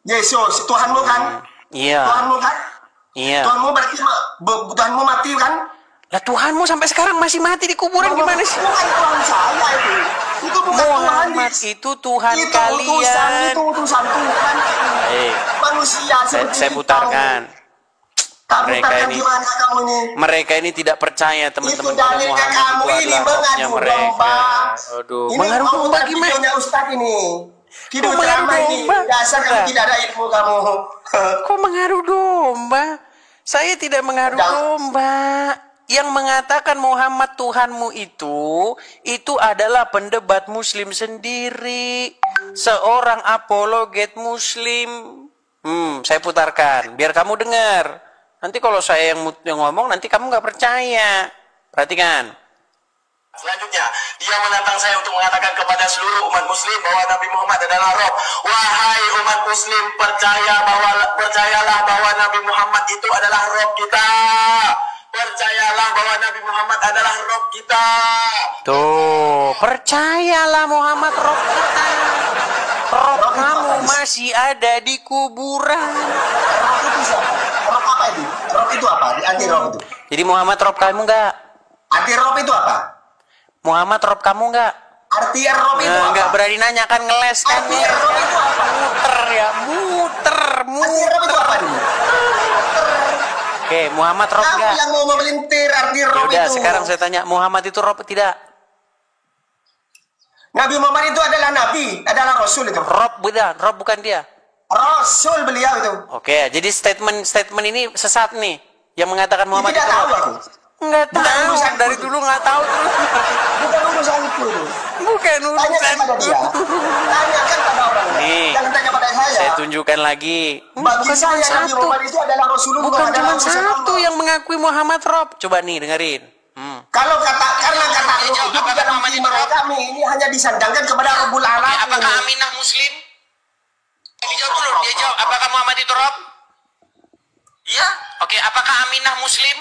Yesus, Tuhanmu kan? Iya. Tuhanmu kan? Iya. Tuhanmu berarti Tuhanmu mati kan? Lah Tuhanmu sampai sekarang masih mati di kuburan gimana sih? Bukan Tuhan saya itu. Itu bukan Muhammad, Tuhan. Itu Tuhan itu kalian. Itu utusan Tuhan. Manusia seperti saya putarkan. Mereka ini tidak percaya teman-teman pada Muhammad itu adalah rohnya mereka. Aduh, mengadu domba gimana? Ustaz ini. Tidak mengadu domba. Dasar kamu tidak ada ilmu kamu. Kok mengadu domba? Saya tidak mengadu domba. Yang mengatakan Muhammad Tuhanmu itu adalah pendebat Muslim sendiri. Seorang apologet Muslim. Saya putarkan biar kamu dengar. Nanti kalau saya yang ngomong, nanti kamu nggak percaya. Perhatikan. Selanjutnya, dia menantang saya untuk mengatakan kepada seluruh umat muslim bahwa Nabi Muhammad adalah Roh. Wahai umat muslim, percayalah bahwa Nabi Muhammad itu adalah Roh kita. Percayalah bahwa Nabi Muhammad adalah Rob kita. Tuh, percayalah Muhammad Rob kita. Rob kamu masih ada di kuburan. Rob itu siapa? Rob apa itu? Rob itu apa? Anti Rob itu. Jadi Muhammad Rob kamu nggak? Anti Rob itu apa? Muhammad Rob kamu nggak? Arti Rob itu apa? Nggak berani nanya kan, ngeles kan? Arti Rob itu apa? Muter ya, muter. Arti Rob itu apa dulu? Oke, Muhammad Rob Kamu nggak? yang mau memelintir arti Rob Yaudah, itu. sekarang saya tanya, Muhammad itu Rob tidak? Nabi Muhammad itu adalah Nabi, adalah Rasul itu. Rob bukan dia. Rasul beliau itu. Oke, jadi statement ini sesat nih, yang mengatakan Muhammad Tidak itu tahu Rob. aku. Nggak Bukan tahu, urusanku dari itu. dulu nggak tahu terus. Bukan urusanku itu. Bukan Tanyakan urusan. pada dia. Tanyakan pada orang lain. Nih, Jangan tanya pada saya. saya tunjukkan lagi. Bagi Bukan saya cuma Nabi satu. Muhammad itu adalah Rasulullah. Bukan adalah cuma utusan satu Allah. yang mengakui Muhammad Rob. Coba nih, dengerin. Kalau karena kata Rob itu di dalam iman kami ini hanya disandangkan kepada Rabbul Alamin. Apakah Aminah Muslim? Dijawab dulu, dia jawab. Apakah Muhammad itu Rob? Iya. Oke, apakah Aminah Muslim?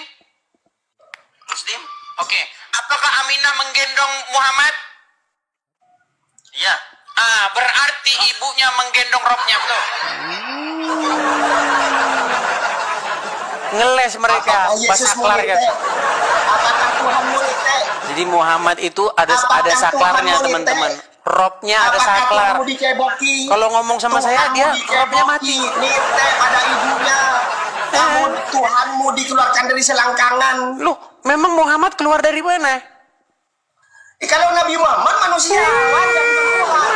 Muslim? Oke. Apakah Aminah menggendong Muhammad? Iya. Berarti ibunya menggendong Robnya, betul? Ngeles mereka, Apakah pas Yesus saklar kan. monitek? Apakah Tuhan monitek? Jadi Muhammad itu ada Apakah saklarnya, Tuhan teman-teman. monitek? Robnya ada Apakah saklar. Tuhanmu diceboki? Kalau ngomong sama saya, dia Tuhanmu diceboki, robnya mati. nitek pada ibunya. Tuhanmu dikeluarkan dari selangkangan. Loh, memang Muhammad keluar dari mana? Kalau Nabi Muhammad manusia, wajar bukan Tuhan.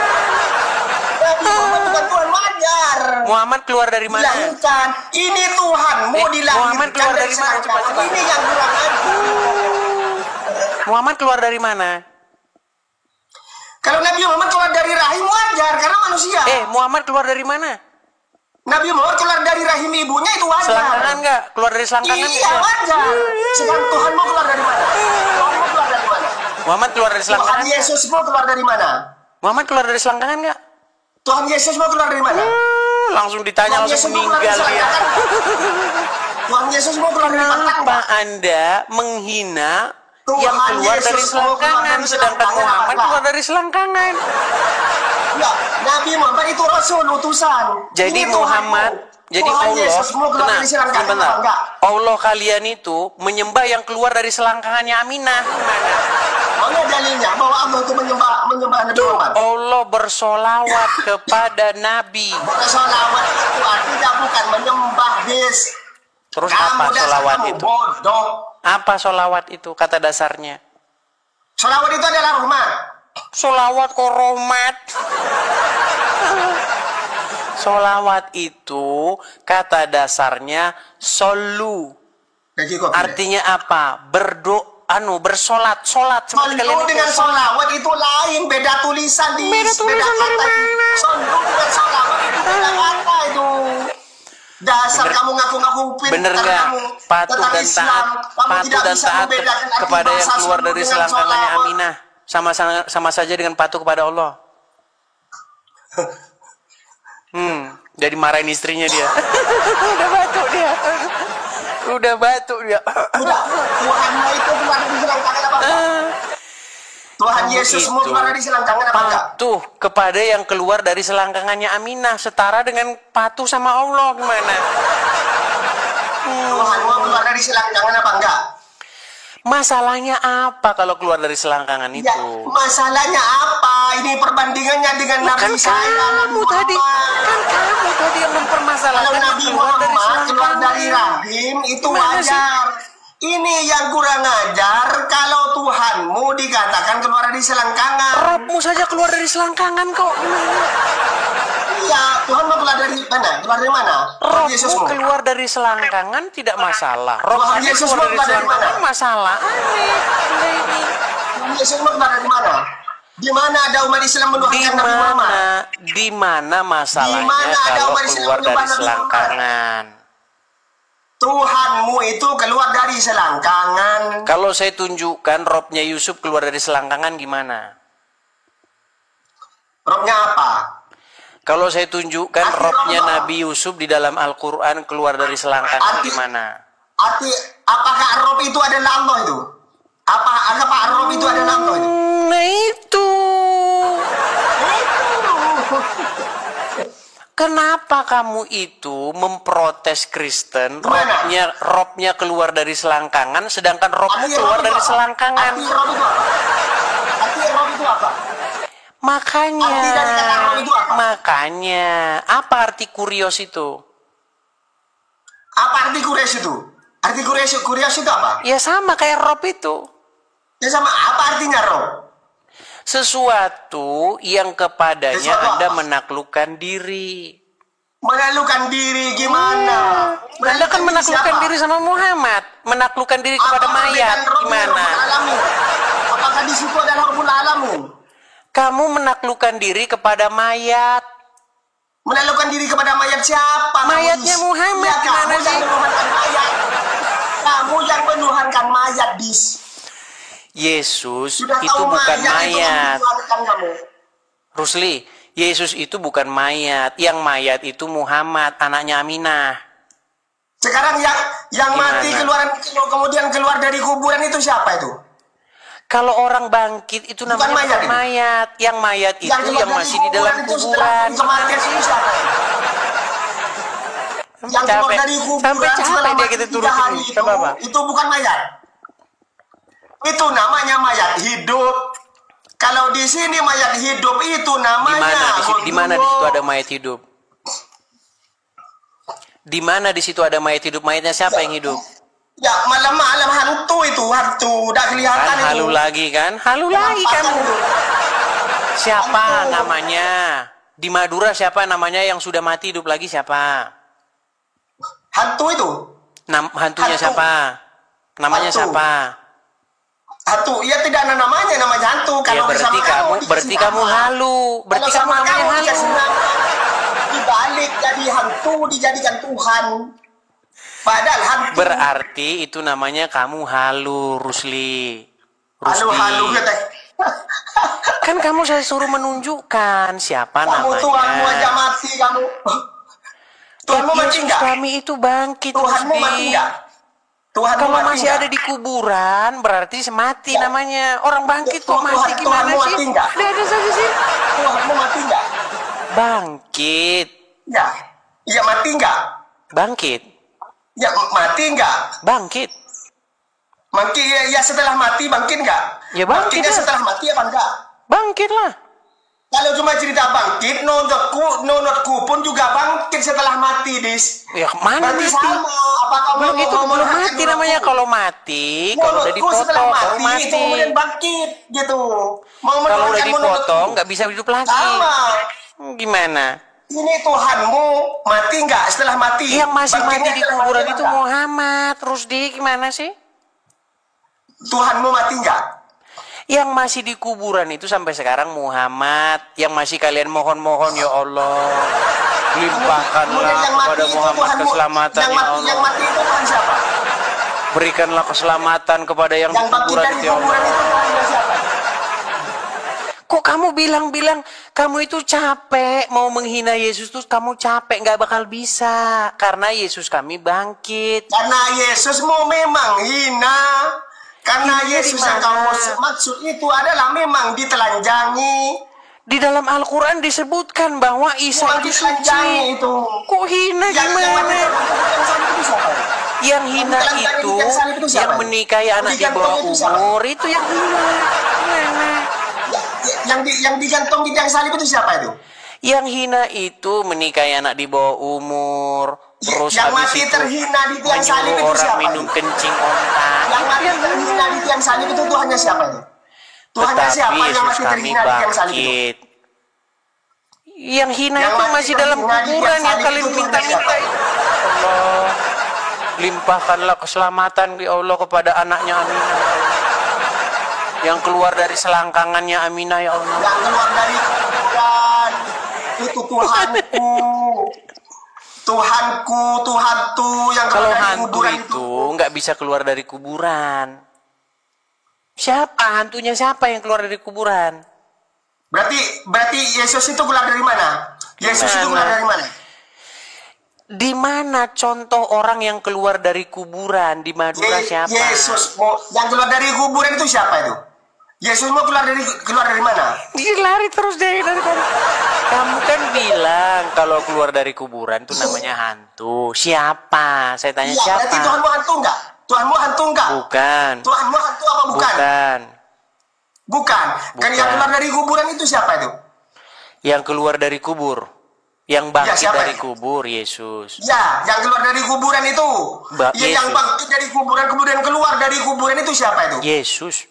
Nabi Muhammad bukan Tuhan, wajar. Muhammad keluar dari mana? Dilahirkan. Ini Tuhanmu dilahirkan Muhammad keluar dari mana? Coba. selangkangan. Ini yang kurang ajar. Muhammad keluar dari mana? Kalau Nabi Muhammad keluar dari rahim wajar karena manusia. Muhammad keluar dari mana? Nabi Muhammad keluar dari rahim ibunya itu wajar. Selangkangan nggak? Keluar dari selangkangan? Iya wajar. Sekarang Tuhan mau keluar dari mana? Tuhan mau keluar dari mana? Muhammad keluar dari Tuhan selangkangan? Yesus mau keluar dari mana? Muhammad keluar dari selangkangan nggak? Tuhan Yesus mau keluar dari mana? Langsung ditanya, Tuhan langsung Yesus mau keluar meninggal dari dia. selangkangan. Tuhan Yesus mau keluar dari mana? Kenapa Anda menghina Tuhan yang keluar Yesus dari mau keluar selangkangan, dari sedangkan selangkangan Muhammad apa? keluar dari selangkangan? Ya, Nabi Muhammad itu Rasul, utusan. Jadi Ini Muhammad, Tuhanmu. jadi Tuhan Allah, Yesus mau keluar tenang, dari selangkangan sebentar. apa enggak? Allah kalian itu menyembah yang keluar dari selangkangannya Aminah. Gimana? Mana dalilnya bahwa Allah itu menyembah Nabi Muhammad? Allah bersolawat kepada Nabi. Bersolawat itu artinya bukan menyembah bis. Terus Kamu apa dasar solawat kamu itu? bodoh. Apa solawat itu kata dasarnya? Solawat itu adalah rahmat. Solawat kok rahmat? Solawat itu kata dasarnya solu. Artinya apa? Bersolat. Solat seperti kalian Solu itu. dengan solawat itu lain, beda tulisan di Beda tulisan dari kata. mana? Solu dengan solawat itu beda kata itu. Dasar Bener- kamu ngaku-ngaku pintar Bener nggak? kamu Patuh tentang dan Islam. taat, Kamu patuh tidak dan bisa taat membedakan arti kepada yang bahasa keluar solu dari dengan selangkangannya solawat. Aminah. Sama saja dengan patuh kepada Allah. Jadi marahin istrinya dia. Udah batuk dia. Udah, Tuhanmu itu keluar dari selangkangan apa enggak? Tuhan Kamu Yesus itu mau keluar dari selangkangan apa enggak? Patuh kepada yang keluar dari selangkangannya Aminah, setara dengan patuh sama Allah. Gimana? Tuhan mau keluar dari selangkangan apa enggak? Masalahnya apa kalau keluar dari selangkangan itu? Ya, masalahnya apa? Ini perbandingannya dengan Kan Nabi saya, Nabi kamu tadi, Muhammad. yang mempermasalahkan Kalau Nabi keluar dari Muhammad keluar dari selangkangan. rahim itu Gimana sih? wajar. Ini yang kurang ajar kalau Tuhanmu dikatakan keluar dari selangkangan. Robmu saja keluar dari selangkangan kok. Gimana? Iya, Tuhan mau keluar dari mana? Keluar dari mana? Tuhan Yesusmu. Robmu keluar dari selangkangan tidak masalah. Rob Tuhan saja Yesus keluar dari keluar dari selangkangan mana? masalah. Aneh. Anda ini. Tuhan Yesus mau keluar dari mana? Di mana ada umat Islam Di menuhankan Nabi Muhammad? di mana masalahnya Di mana ada kalau umat Islam keluar dari menyembah Nabi selangkangan? Tuhanmu itu keluar dari selangkangan. Kalau saya tunjukkan robnya Yusuf keluar dari selangkangan gimana? Robnya apa? Kalau saya tunjukkan Arti robnya rob apa? Nabi Yusuf di dalam Al-Quran keluar dari selangkangan Arti- gimana? Apakah Rob itu adalah Allah itu? Apakah Rob itu adalah Allah itu? Nah itu. Kenapa kamu itu memprotes Kristen, robnya keluar dari selangkangan, sedangkan robmu keluar dari selangkangan? Arti Rob itu apa? Makanya, arti dari kata Rob itu apa? Makanya, apa arti kurios itu? Apa arti kurios itu? Arti kurios itu apa? Ya sama kayak rob itu. Ya sama, apa artinya Rob? Sesuatu yang kepadanya Sesuatu Anda apa? menaklukkan diri. Menaklukkan diri gimana? Anda kan menaklukkan siapa? diri sama Muhammad, menaklukkan diri kepada Apakah mayat. dengan Rob Gimana? Rabbul Alamin? Apakah di situ adalah Rabbul Alamin? Kamu menaklukkan diri kepada mayat. Menaklukkan diri kepada mayat siapa? Mayatnya Dis? Muhammad, Ya, gimana kamu sih? yang menuhankan mayat. Kamu yang menuhankan mayat, Dis. Yesus Sudah itu tahu bukan mayat. Itu yang mayat. menuhankan kamu. Rusli, Yesus itu bukan mayat. Yang mayat itu Muhammad, anaknya Aminah. Sekarang yang Gimana? mati kemudian keluar dari kuburan itu siapa itu? Kalau orang bangkit itu Bukan namanya mayat bukan itu. mayat. Yang mayat itu keluar yang dari masih di dalam itu setelah kuburan. kematian itu siapa? Yang keluar dari kuburan Sampai setelah capek dia mati kita 3 turutin. hari Coba, Pak. itu bukan mayat. Itu namanya mayat hidup. Kalau di sini mayat hidup itu namanya. Di mana di situ ada mayat hidup? Di mana di situ ada mayat hidup? Mayatnya siapa yang hidup? Ya malam-malam hantu itu, udah kelihatan Kan itu. halu lagi kan? Halu lagi kamu. Siapa namanya? Di Madura siapa namanya yang sudah mati hidup lagi siapa? Hantu itu. Hantunya Hantu. siapa? Namanya Hantu. siapa? Hantu, ya tidak ada namanya hantu. Ya berarti kamu halu. Berarti kamu namanya halu. dikasih nama, dibalik jadi hantu dijadikan Tuhan. Padahal hantu. Berarti itu namanya kamu halu, Rusli. Halu ya teh. Kan kamu saya suruh menunjukkan siapa Kamu namanya. Tuhanmu aja mati kamu. Tuhanmu mati Yesus enggak? kami itu bangkit, Tuhanmu Rusli. mati enggak? Tuhanmu Kalau mati masih enggak? ada di kuburan berarti mati Ya. namanya. Orang bangkit kok mati Tuhanmu gimana sih? mati enggak? Ada saja sih. Tuhanmu mati enggak? Bangkit. Ya. Iya mati enggak? Bangkit. Ya mati enggak? Bangkit. Mungkin ya setelah mati bangkit enggak? Ya bangkit Bangkitnya lah. setelah mati apa enggak? Bangkitlah. Kalau cuma cerita bangkit, nonotku pun juga bangkit setelah mati, Dis. Ya mana Berarti mati? sama. Apa kamu Belum itu mau belum mengatakan mati nonotku? namanya kalau mati. Kalau udah Nonotku setelah dipotong baru itu mati. kemudian bangkit gitu. Mau Kalau udah menuhankan dipotong menurutku. nggak bisa hidup lagi. Sama. Gimana? Ini Tuhanmu mati enggak setelah mati? Yang masih mati Bangkitnya di setelah kuburan mati itu enggak? Muhammad. Terus gimana sih? Tuhanmu mati enggak? Yang masih di kuburan itu sampai sekarang Muhammad. Yang masih kalian mohon-mohon ya Allah. Limpahkanlah Kemudian yang mati kepada itu Muhammad Tuhanmu. keselamatan Yang ya mati Allah. itu Tuhan siapa? Berikanlah keselamatan kepada yang di Yang bangkit kuburan dari itu ya kuburan Allah. itu Tuhannya siapa? Kok kamu bilang-bilang kamu itu capek mau menghina Yesus tuh kamu capek nggak bakal bisa karena Yesus kami bangkit. Karena Yesusmu memang hina. Karena Hinanya Yesus di yang mana? kamu maksud itu adalah memang ditelanjangi. Di dalam Al-Quran disebutkan bahwa Isa Memang itu ditelanjangi suci. itu. Kok hina Yang gimana? mati yang salib itu siapa? Yang hina Ditelanjangi itu yang salib itu siapa? yang menikahi anak di Digantung bawah itu siapa? umur itu yang hina. Gimana? Yang digantung di tiang salib itu siapa itu? Yang hina itu menikahi anak di bawah umur. Terus Yang habis mati itu terhina di tiang salib menyuruh itu orang siapa? minum kencing onta. Yang mati terhina di tiang salib itu Tuhannya siapa itu? Tuhannya Tetapi siapa yang Yesus mati kami terhina di tiang salib itu? bangkit. Yang hina Yang itu mati masih dalam terhina di tiang kuburan yang salib kalian itu minta-minta Tuhannya itu. Allah, limpahkanlah keselamatan ya Allah kepada anaknya Aminah. Yang keluar dari selangkangannya Aminah ya Allah. Yang keluar dari kuburan itu Tuhanku. Tuhanku yang Kalau keluar dari hantu kuburan itu nggak bisa keluar dari kuburan. Siapa hantunya? Siapa yang keluar dari kuburan? Berarti Yesus itu keluar dari mana? Yesus itu keluar dari mana? Di mana contoh orang yang keluar dari kuburan di Madura siapa? Yesus yang keluar dari kuburan itu siapa itu? Yesus mau keluar dari mana? Dia lari terus dari Kamu kan bilang kalau keluar dari kuburan itu namanya hantu. Siapa? Saya tanya siapa? Berarti Tuhanmu hantu enggak? Tuhanmu hantu enggak? Bukan. Tuhanmu hantu apa bukan? Bukan. Kan yang keluar dari kuburan itu siapa itu? Yang keluar dari kubur. Yang bangkit dari itu? kubur, Yesus. Ya, yang keluar dari kuburan itu. Yang bangkit dari kuburan kemudian keluar dari kuburan itu siapa itu? Yesus.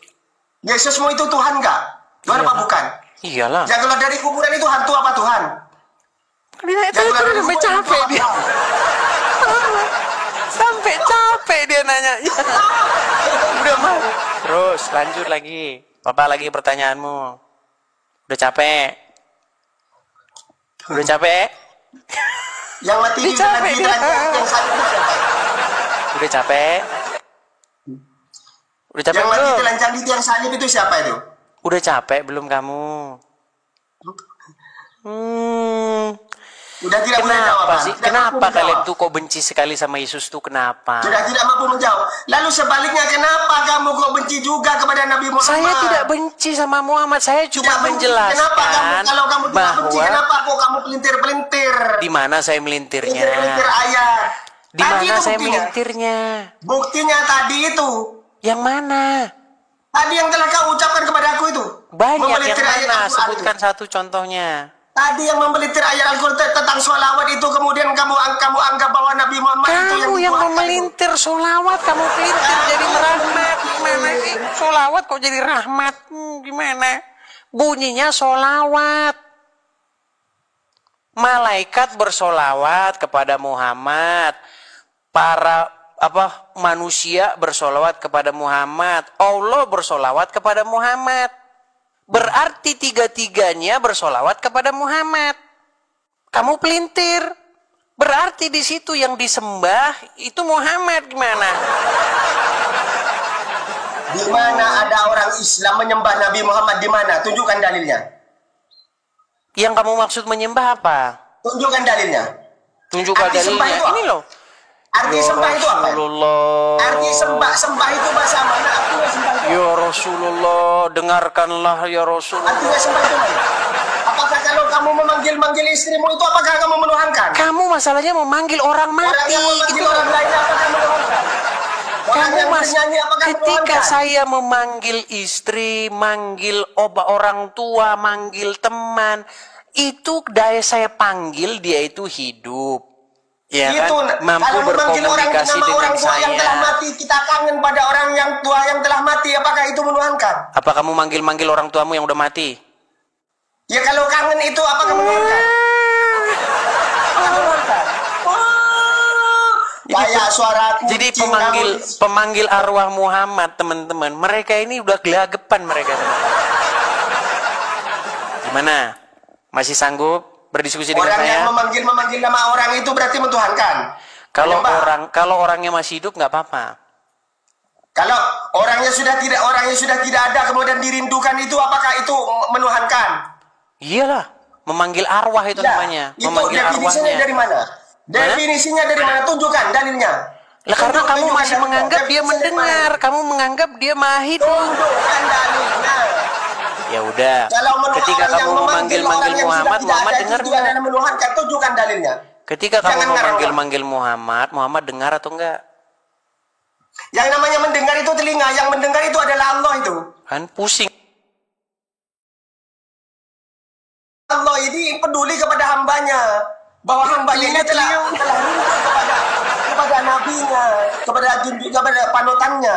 Yesusmu itu Tuhan enggak? Tuhan apa bukan? Iyalah. Yang keluar dari kuburan itu hantu apa Tuhan? Sampai capek dia. Sampai capek dia nanya. Udah mau. Terus lanjut lagi. Papa lagi pertanyaanmu. Udah capek? Udah capek? Yang mati di dalam yang salib itu siapa? Udah capek? Udah capek yang mati belum? telanjang di tiang salib itu siapa itu? Udah capek belum kamu? Udah tidak boleh jawab. Kenapa sih? Kenapa kalian tuh kok benci sekali sama Yesus tuh? Kenapa? Sudah tidak mampu menjawab. Lalu sebaliknya kenapa kamu kok benci juga kepada Nabi Muhammad? Saya tidak benci sama Muhammad. Saya cuma menjelaskan kenapa kalau kamu tidak bahwa benci, kenapa kok kamu pelintir-pelintir? Di mana saya melintirnya? Pelintir ayat. Di mana saya melintirnya? Buktinya tadi itu. Yang mana? Tadi yang telah kau ucapkan kepada aku itu. Banyak yang mana? Sebutkan satu contohnya. Tadi yang membelitir ayat Al-Quran tentang sholawat itu, kemudian kamu anggap bahwa Nabi Muhammad itu yang memelintir sholawat, kamu pelintir jadi rahmat. Gimana sih? Sholawat kok jadi rahmat? Gimana? Bunyinya sholawat. Malaikat bersolawat kepada Muhammad. Para manusia bersolawat kepada Muhammad. Allah bersolawat kepada Muhammad. Berarti tiga-tiganya bersolawat kepada Muhammad. Kamu pelintir. Berarti di situ yang disembah itu Muhammad. Gimana? Di mana ada orang Islam menyembah Nabi Muhammad, di mana? Tunjukkan dalilnya. Yang kamu maksud menyembah apa? Tunjukkan dalilnya. Tunjukkan dalilnya. Ini loh. Arti sembah itu apa? Arti sembah itu bahasa mana? Artinya sembah itu. Ya Rasulullah, dengarkanlah ya Rasulullah. Artinya sembah itu mana? Apakah kalau kamu memanggil istrimu itu, apakah kamu menuhankan? Kamu masalahnya memanggil orang mati. Orang yang memanggil orang lain, apakah menuhankan? Ketika saya memanggil istri, manggil orang tua, manggil teman, itu daya saya panggil dia itu hidup. Ya itu kan? Mampu kalau memanggil orang dengan tua yang telah mati, kita kangen pada orang yang tua yang telah mati, apakah itu menuhankan? Apa kamu manggil orang tuamu yang udah mati? Ya kalau kangen itu apakah menuhankan? Kayak suara kucing. Jadi pemanggil arwah Muhammad, teman-teman, mereka ini udah gelagapan mereka. Gimana? Masih sanggup berdiskusi dengan saya? Orang yang memanggil nama orang itu berarti mentuhankan. Kalau orangnya masih hidup nggak apa-apa. Kalau orangnya sudah tidak ada kemudian dirindukan, itu apakah itu menuhankan? Iyalah, memanggil arwah itu namanya. Itu memanggil definisinya arwahnya. dari mana? Definisinya dari mana? Tunjukkan dalilnya. Lah karena kamu masih menganggap dia mendengar, kamu menganggap dia maha hidup. Tunjukkan dalilnya. Ya udah. Ketika kamu memanggil Muhammad dengar nggak? Menuhankan, tunjukkan dalilnya. Ketika kamu memanggil Muhammad dengar atau enggak? Yang namanya mendengar itu telinga, yang mendengar itu adalah Allah itu. Kan pusing. Allah ini peduli kepada hambanya, bahwa hambanya ini telah kepada nabinya, kepada panutannya.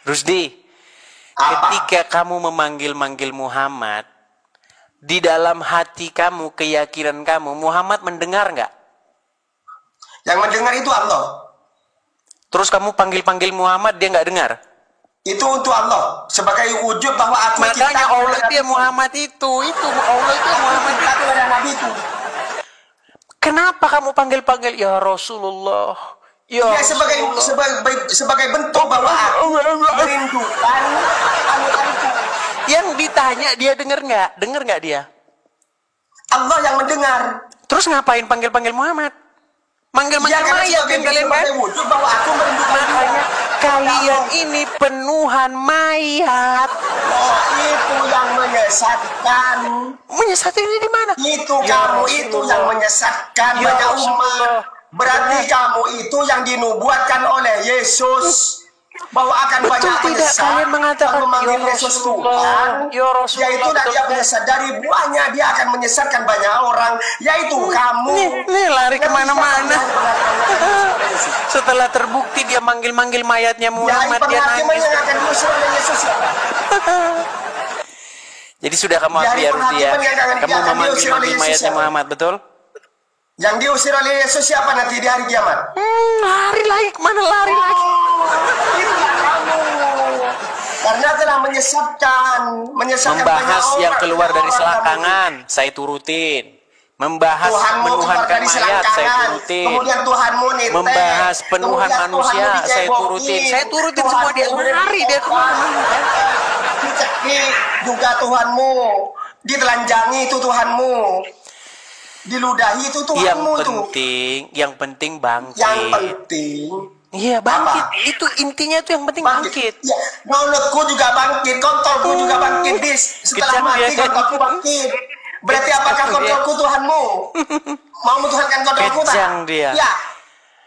Rusdi, ketika kamu memanggil Muhammad, di dalam hati kamu, keyakinan kamu, Muhammad mendengar nggak? Yang mendengar itu Allah. Terus kamu panggil Muhammad, dia nggak dengar? Itu untuk Allah, sebagai wujud bahwa aku makanya Allah itu Muhammad itu Allah itu Muhammad itu. Nabi itu. Kenapa kamu panggil ya Rasulullah? Ya sebagai bentuk bahwa aku merindukan anugerahku. Yang ditanya dia dengar nggak dia? Allah yang mendengar. Terus ngapain panggil-panggil Muhammad? Manggil-manggil mayat kan kalian kan? Wujud bahwa aku merindukan Makanya kalian ini penuhan mayat. Oh, itu yang menyesatkan. Menyesatkan ini di mana? Itu Ya kamu Rasulullah. itu yang menyesatkan Ya banyak Rasulullah. umat. Berarti kamu itu yang dinubuatkan oleh Yesus bahwa akan Betul banyak tidak menyesat. kalian mengatakan, Kalau memanggil ya Yesus Rasulullah, Tuhan, ya Rasulullah, yaitu dan betul dia tidak? menyesat dari buahnya dia akan menyesatkan banyak orang, yaitu kamu. Nih lari Yang kemana-mana. bisa mengatakan Yesus. Setelah terbukti dia manggil-manggil mayatnya Ya, Muhammad, dia penghakiman nangis. yang akan diusir oleh Yesus siapa? Jadi sudah kamu Dari akui ya Rudy ya. penghakiman yang akan Kamu diusir oleh memanggil-manggil Yesus mayatnya siapa? Muhammad, betul? Yang diusir oleh Yesus siapa nanti di hari kiamat? Lari lagi, kemana lari lagi? Itulah kamu. Karena telah menyesatkan Membahas banyak yang orang, keluar banyak dari orang selangkangan, saya turutin. Membahas Tuhanmu keluar menuhankan dari mayat, saya selangkangan. turutin. Kemudian Tuhanmu nitek. Membahas penuhan Kemudian manusia, Tuhanmu saya dicebokin. turutin. Saya turutin Tuhanmu semua, dia kemudian lari, dia kemana-mana. dicekik juga Tuhanmu. Ditelanjangi itu Tuhanmu. Diludahi itu Tuhanmu tuh. Yang penting bangkit. Yang penting Iya bangkit. Apa? Itu intinya tuh yang penting bangkit. Ya, mulutku juga bangkit, kontolku juga bangkit, Dis. Setelah Kejam mati dia, kan? kontolku bangkit. Berarti apakah Kejam dia. kontolku Tuhanmu? Mau mentuhankan kontolku tak? Kejang dia. Ya.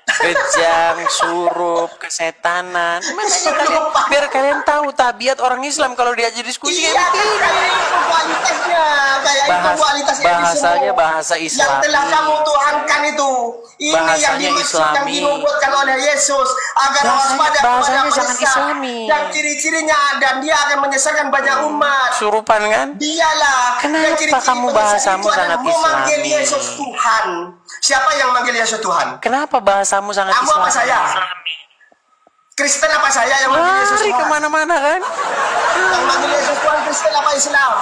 Kejang, surup, kesetanan. Makanya kalian, biar kalian tahu tabiat orang Islam kalau diajak diskusi Iya, kayak kan, begini. kayak itu kualitasnya. Kayak itu kualitasnya Bahasanya bahasa Yang Islami. telah kamu tuhankan itu. Ini yang Bahasanya dimaksud yang Islami. dinubuatkan oleh Yesus. Agar waspada Bahasanya kepada sangat penyesat. Islami. Dan ciri-cirinya dan dia akan menyesatkan banyak umat. Surupan kan? Dialah. Kenapa yang ciri-ciri kamu penyesat bahasamu itu adalah sangat memanggil Islami? Yesus Tuhan. Siapa yang manggil Yesus Tuhan? Kenapa bahasamu sangat Kamu Islami? apa saya? Kristen apa saya yang manggil Yesus Lari Tuhan? kemana-mana kan? Yang manggil Yesus Tuhan Kristen apa Islam?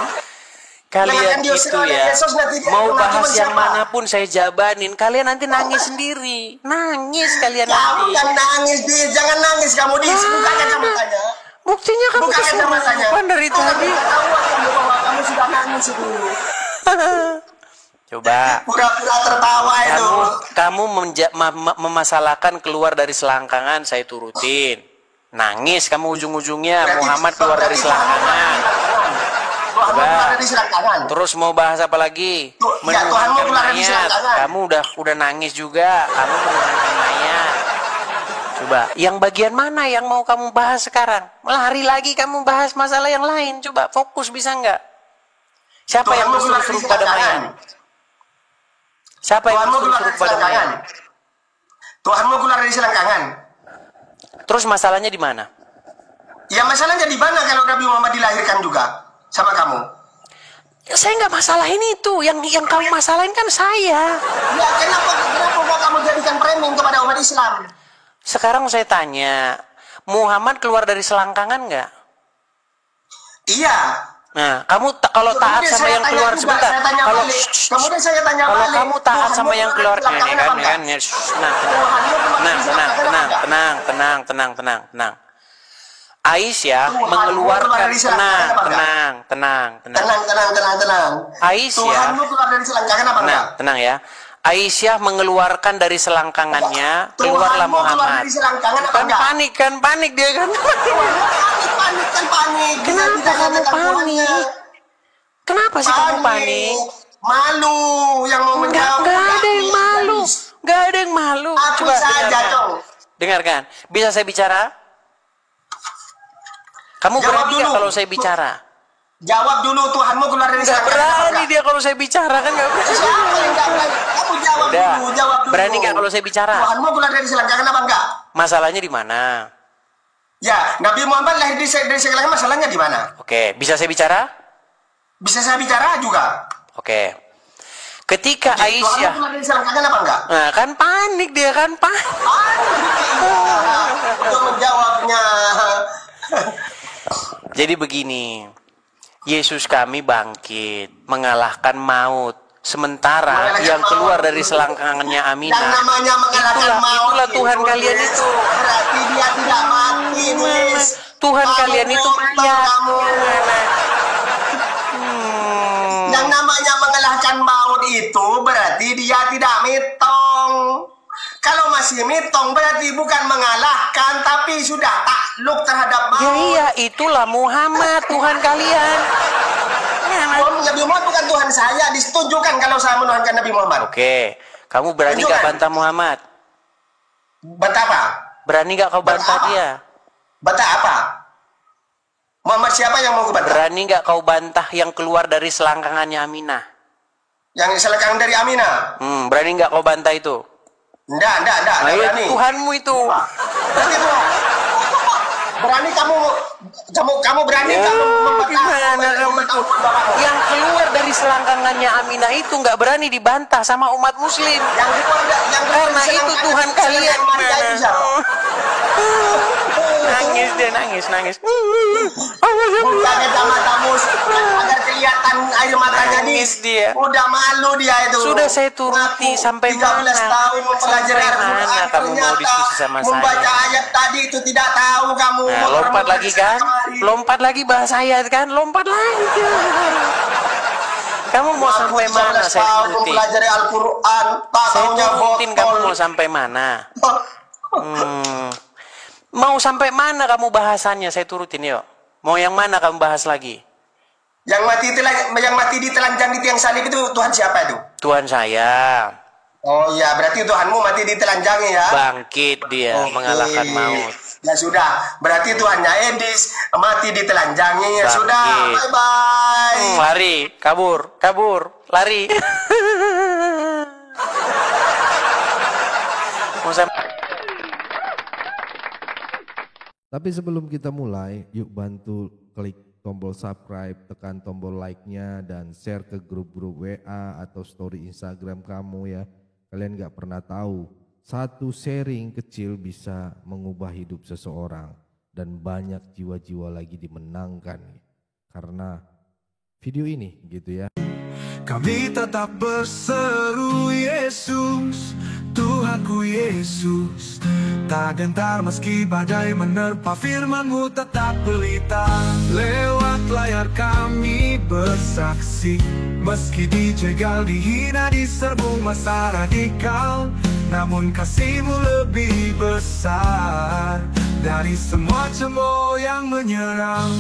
Yang Kalian akan diusir itu oleh ya, Yesus nanti dia mau akan bahas menghakiman yang siapa? manapun saya jabanin, kalian nanti nangis sendiri. Nangis kalian Kamu nanti. yang nangis, Dis. Jangan nangis kamu, Dis. Buka kacamatanya. Buktinya kamu Buka kacamatanya. kesurupan dari tadi. Ketahuan kamu bahwa kamu sudah nangis itu. Coba. Pura-pura tertawa itu. Kamu memasalahkan keluar dari selangkangan, saya turutin. Nangis kamu ujung-ujungnya Berarti- Muhammad keluar dari berarti selangkangan. Tuhanmu Coba. keluar dari selangkangan. Terus mau bahas apa lagi? Ya, Tuhanmu keluar dari mayat. selangkangan. Kamu udah nangis juga. Kamu menuhankan mayat. Coba, yang bagian mana yang mau kamu bahas sekarang? Lari lagi kamu bahas masalah yang lain. Coba fokus bisa nggak? Siapa yang Tuhanmu keluar dari bersuruh pada selangkangan. mayat? Siapa yang Tuhanmu keluar bersuruh dari pada selangkangan. mayat? Tuhanmu keluar dari selangkangan. Terus masalahnya di mana? Ya masalahnya di mana kalau Nabi Muhammad dilahirkan juga sama kamu? Ya, saya nggak masalahin itu. Yang kamu masalahin kan saya. Ya kenapa mau kamu jadikan framing kepada umat Islam? Sekarang saya tanya, Muhammad keluar dari selangkangan nggak? Iya. Nah, kamu kalau taat Kemudian sama saya yang tanya keluar juga, sebentar. saya tanya Kalau balik. Kemudian saya tanya kalau balik. kamu taat Tuhanmu sama yang keluar, keluar dari ini selangkangan kan, apa enggak? tenang. Aisyah Tuhanmu mengeluarkan keluar dari selangkangan apa enggak? tenang. Tenang. Aisyah, Tuhanmu keluar dari selangkangan apa enggak? tenang ya. Aisyah mengeluarkan dari selangkangannya, keluarlah Tuhanmu keluar Muhammad. dari selangkangan apa Kan enggak? panik dia kan. Panik. Kenapa kamu panik? Kenapa sih kamu panik? Malu yang mau menjawab. Enggak ada yang malu. Enggak ada yang malu. Aku saja dong. Dengarkan. Bisa saya bicara? Kamu Jawab berani nggak dulu. kalau saya bicara? Jawab dulu, Tuhanmu keluar dari Nggak selangkangan apa berani enggak? dia kalau saya bicara kan nggak berani. Siapa yang nggak berani? Kamu jawab Udah. dulu. Berani nggak kalau saya bicara? Tuhanmu keluar dari selangkangan apa enggak? Masalahnya di mana? Ya, Nabi Muhammad lahir dari selangkangan, masalahnya di mana? Oke, bisa saya bicara? Bisa saya bicara juga. Oke. Ketika Tuhanmu Aisyah, keluar dari selangkangan apa enggak? nah kan panik dia kan Untuk menjawabnya. Jadi begini, Yesus kami bangkit, mengalahkan maut. Sementara Mengalahkan yang keluar maut. dari selangkangannya Yang Aminah, namanya mengalahkan maut. itulah Tuhan kalian Yes. itu. Berarti dia tidak mati, Nis. Tuhan Kamu kalian itu kotor, mayat. kamu. Yang namanya mengalahkan maut itu berarti dia tidak mitong. Kalau masih mitong berarti bukan mengalahkan, tapi sudah takluk terhadap maut. Ya iya, itulah Muhammad, Tuhan kalian. Nabi Muhammad bukan Tuhan saya, ditunjukkan kalau saya menuhankan Nabi Muhammad. Oke, kamu berani gak bantah Muhammad? Bantah apa? Berani gak kau bantah dia? Bantah apa? Muhammad siapa yang mau bantah? Berani gak kau bantah yang keluar dari selangkangannya Aminah? Yang selangkangan dari Aminah? Berani gak kau bantah itu? Enggak berani. Tuhanmu itu. Berarti Tuhan. Berani kamu berani kamu membantah yang keluar dari selangkangannya Aminah itu nggak berani dibantah sama umat muslim. Karena itu Tuhan kalian. Nangis dia, nangis. Buka kacamatamu agar kelihatan air matanya dia. Udah malu dia itu. Sudah saya turuti sampai 13 tahun mempelajari Al-Quran. Kamu mau diskusi sama saya? Membaca ayat tadi itu tidak tahu kamu. Nah, lompat lagi kan? Lompat lagi bahas ayat kan? Lompat lagi. Kamu mau sampai mana saya turutin? Mempelajari Al-Quran. Saya turutin kamu mau sampai mana? Mau sampai mana kamu bahasannya? Saya turutin yuk. Mau yang mana kamu bahas lagi? Yang mati ditelanjang di tiang salib itu Tuhan siapa itu? Tuhan saya. Oh iya, berarti Tuhanmu mati ditelanjangi ya? Bangkit dia, mengalahkan maut. Ya sudah, berarti Tuhannya Edis mati ditelanjangi. Ya sudah, bye-bye. Lari, kabur, lari. Tapi sebelum kita mulai, yuk bantu klik tombol subscribe, tekan tombol like-nya, dan share ke grup-grup WA atau story Instagram kamu ya. Kalian gak pernah tahu, satu sharing kecil bisa mengubah hidup seseorang. Dan banyak jiwa-jiwa lagi dimenangkan karena video ini gitu ya. Kami tetap berseru Yesus, Tuhanku Yesus. Tak gentar meski badai menerpa, firman-Mu tetap pelita. Lewat layar kami bersaksi, meski dijegal, dihina, diserbu masa radikal, namun kasih-Mu lebih besar dari semua cemooh yang menyerang.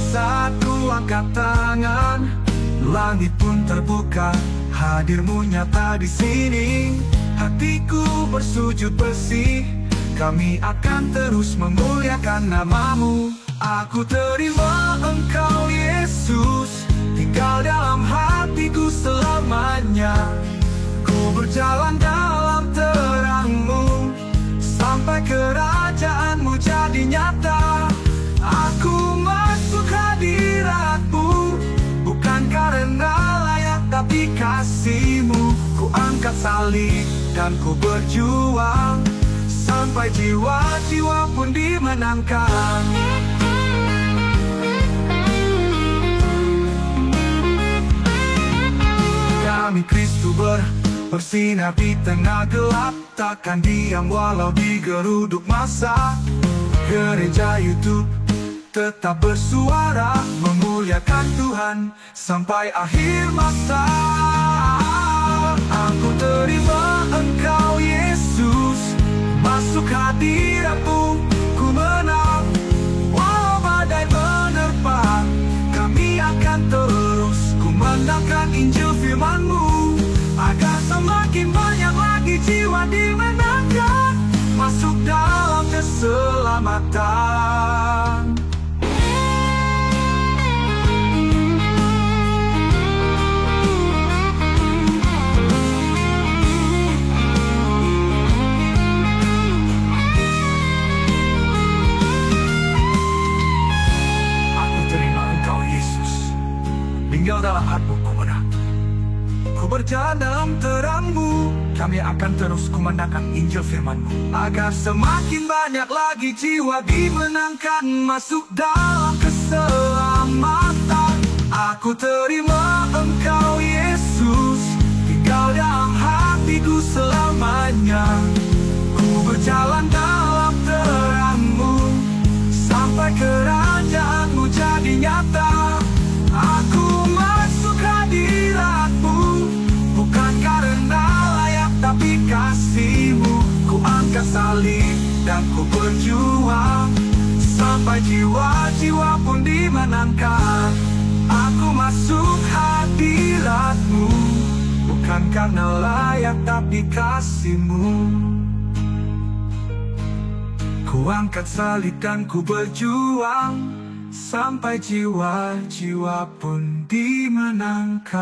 Saat ku angkat tangan, langit pun terbuka. Hadir-Mu nyata di sini, hatiku bersujud bersih. Kami akan terus memuliakan nama-Mu. Aku terima Engkau Yesus, tinggal dalam hatiku selamanya. Ku berjalan dalam terang-Mu, sampai kerajaan-Mu jadi nyata. Aku masuk hadirat-Mu, bukan karena layak tapi kasih-Mu. Ku angkat salib dan ku berjuang, sampai jiwa-jiwa pun dimenangkan. Kami Kristus bersinar di tengah gelap, takkan diam walau digeruduk masa. Gereja YouTube tetap bersuara, memuliakan Tuhan sampai akhir masa. Aku terima Engkau Yesus, masuk hadirat-Mu, ku menang. Walau badai menerpa, kami akan terus ku menangkan Injil firman-Mu, agar semakin banyak lagi jiwa dimenangkan, masuk dalam keselamatan. Tinggal dalam hatimu ku menang. Ku berjalan dalam terang-Mu, kami akan terus kumandangkan Injil firman-Mu, agar semakin banyak lagi jiwa dimenangkan, masuk dalam keselamatan. Aku terima Engkau Yesus, tinggal dalam hatiku selamanya. Ku berjalan dalam terang-Mu, sampai kerajaan-Mu jadi nyata. Aku salib dan ku berjuang sampai jiwa-jiwa pun dimenangkan. Aku masuk hadirat-Mu bukan karena layak tapi kasih-Mu. Ku angkat salib dan ku berjuang sampai jiwa-jiwa pun dimenangkan.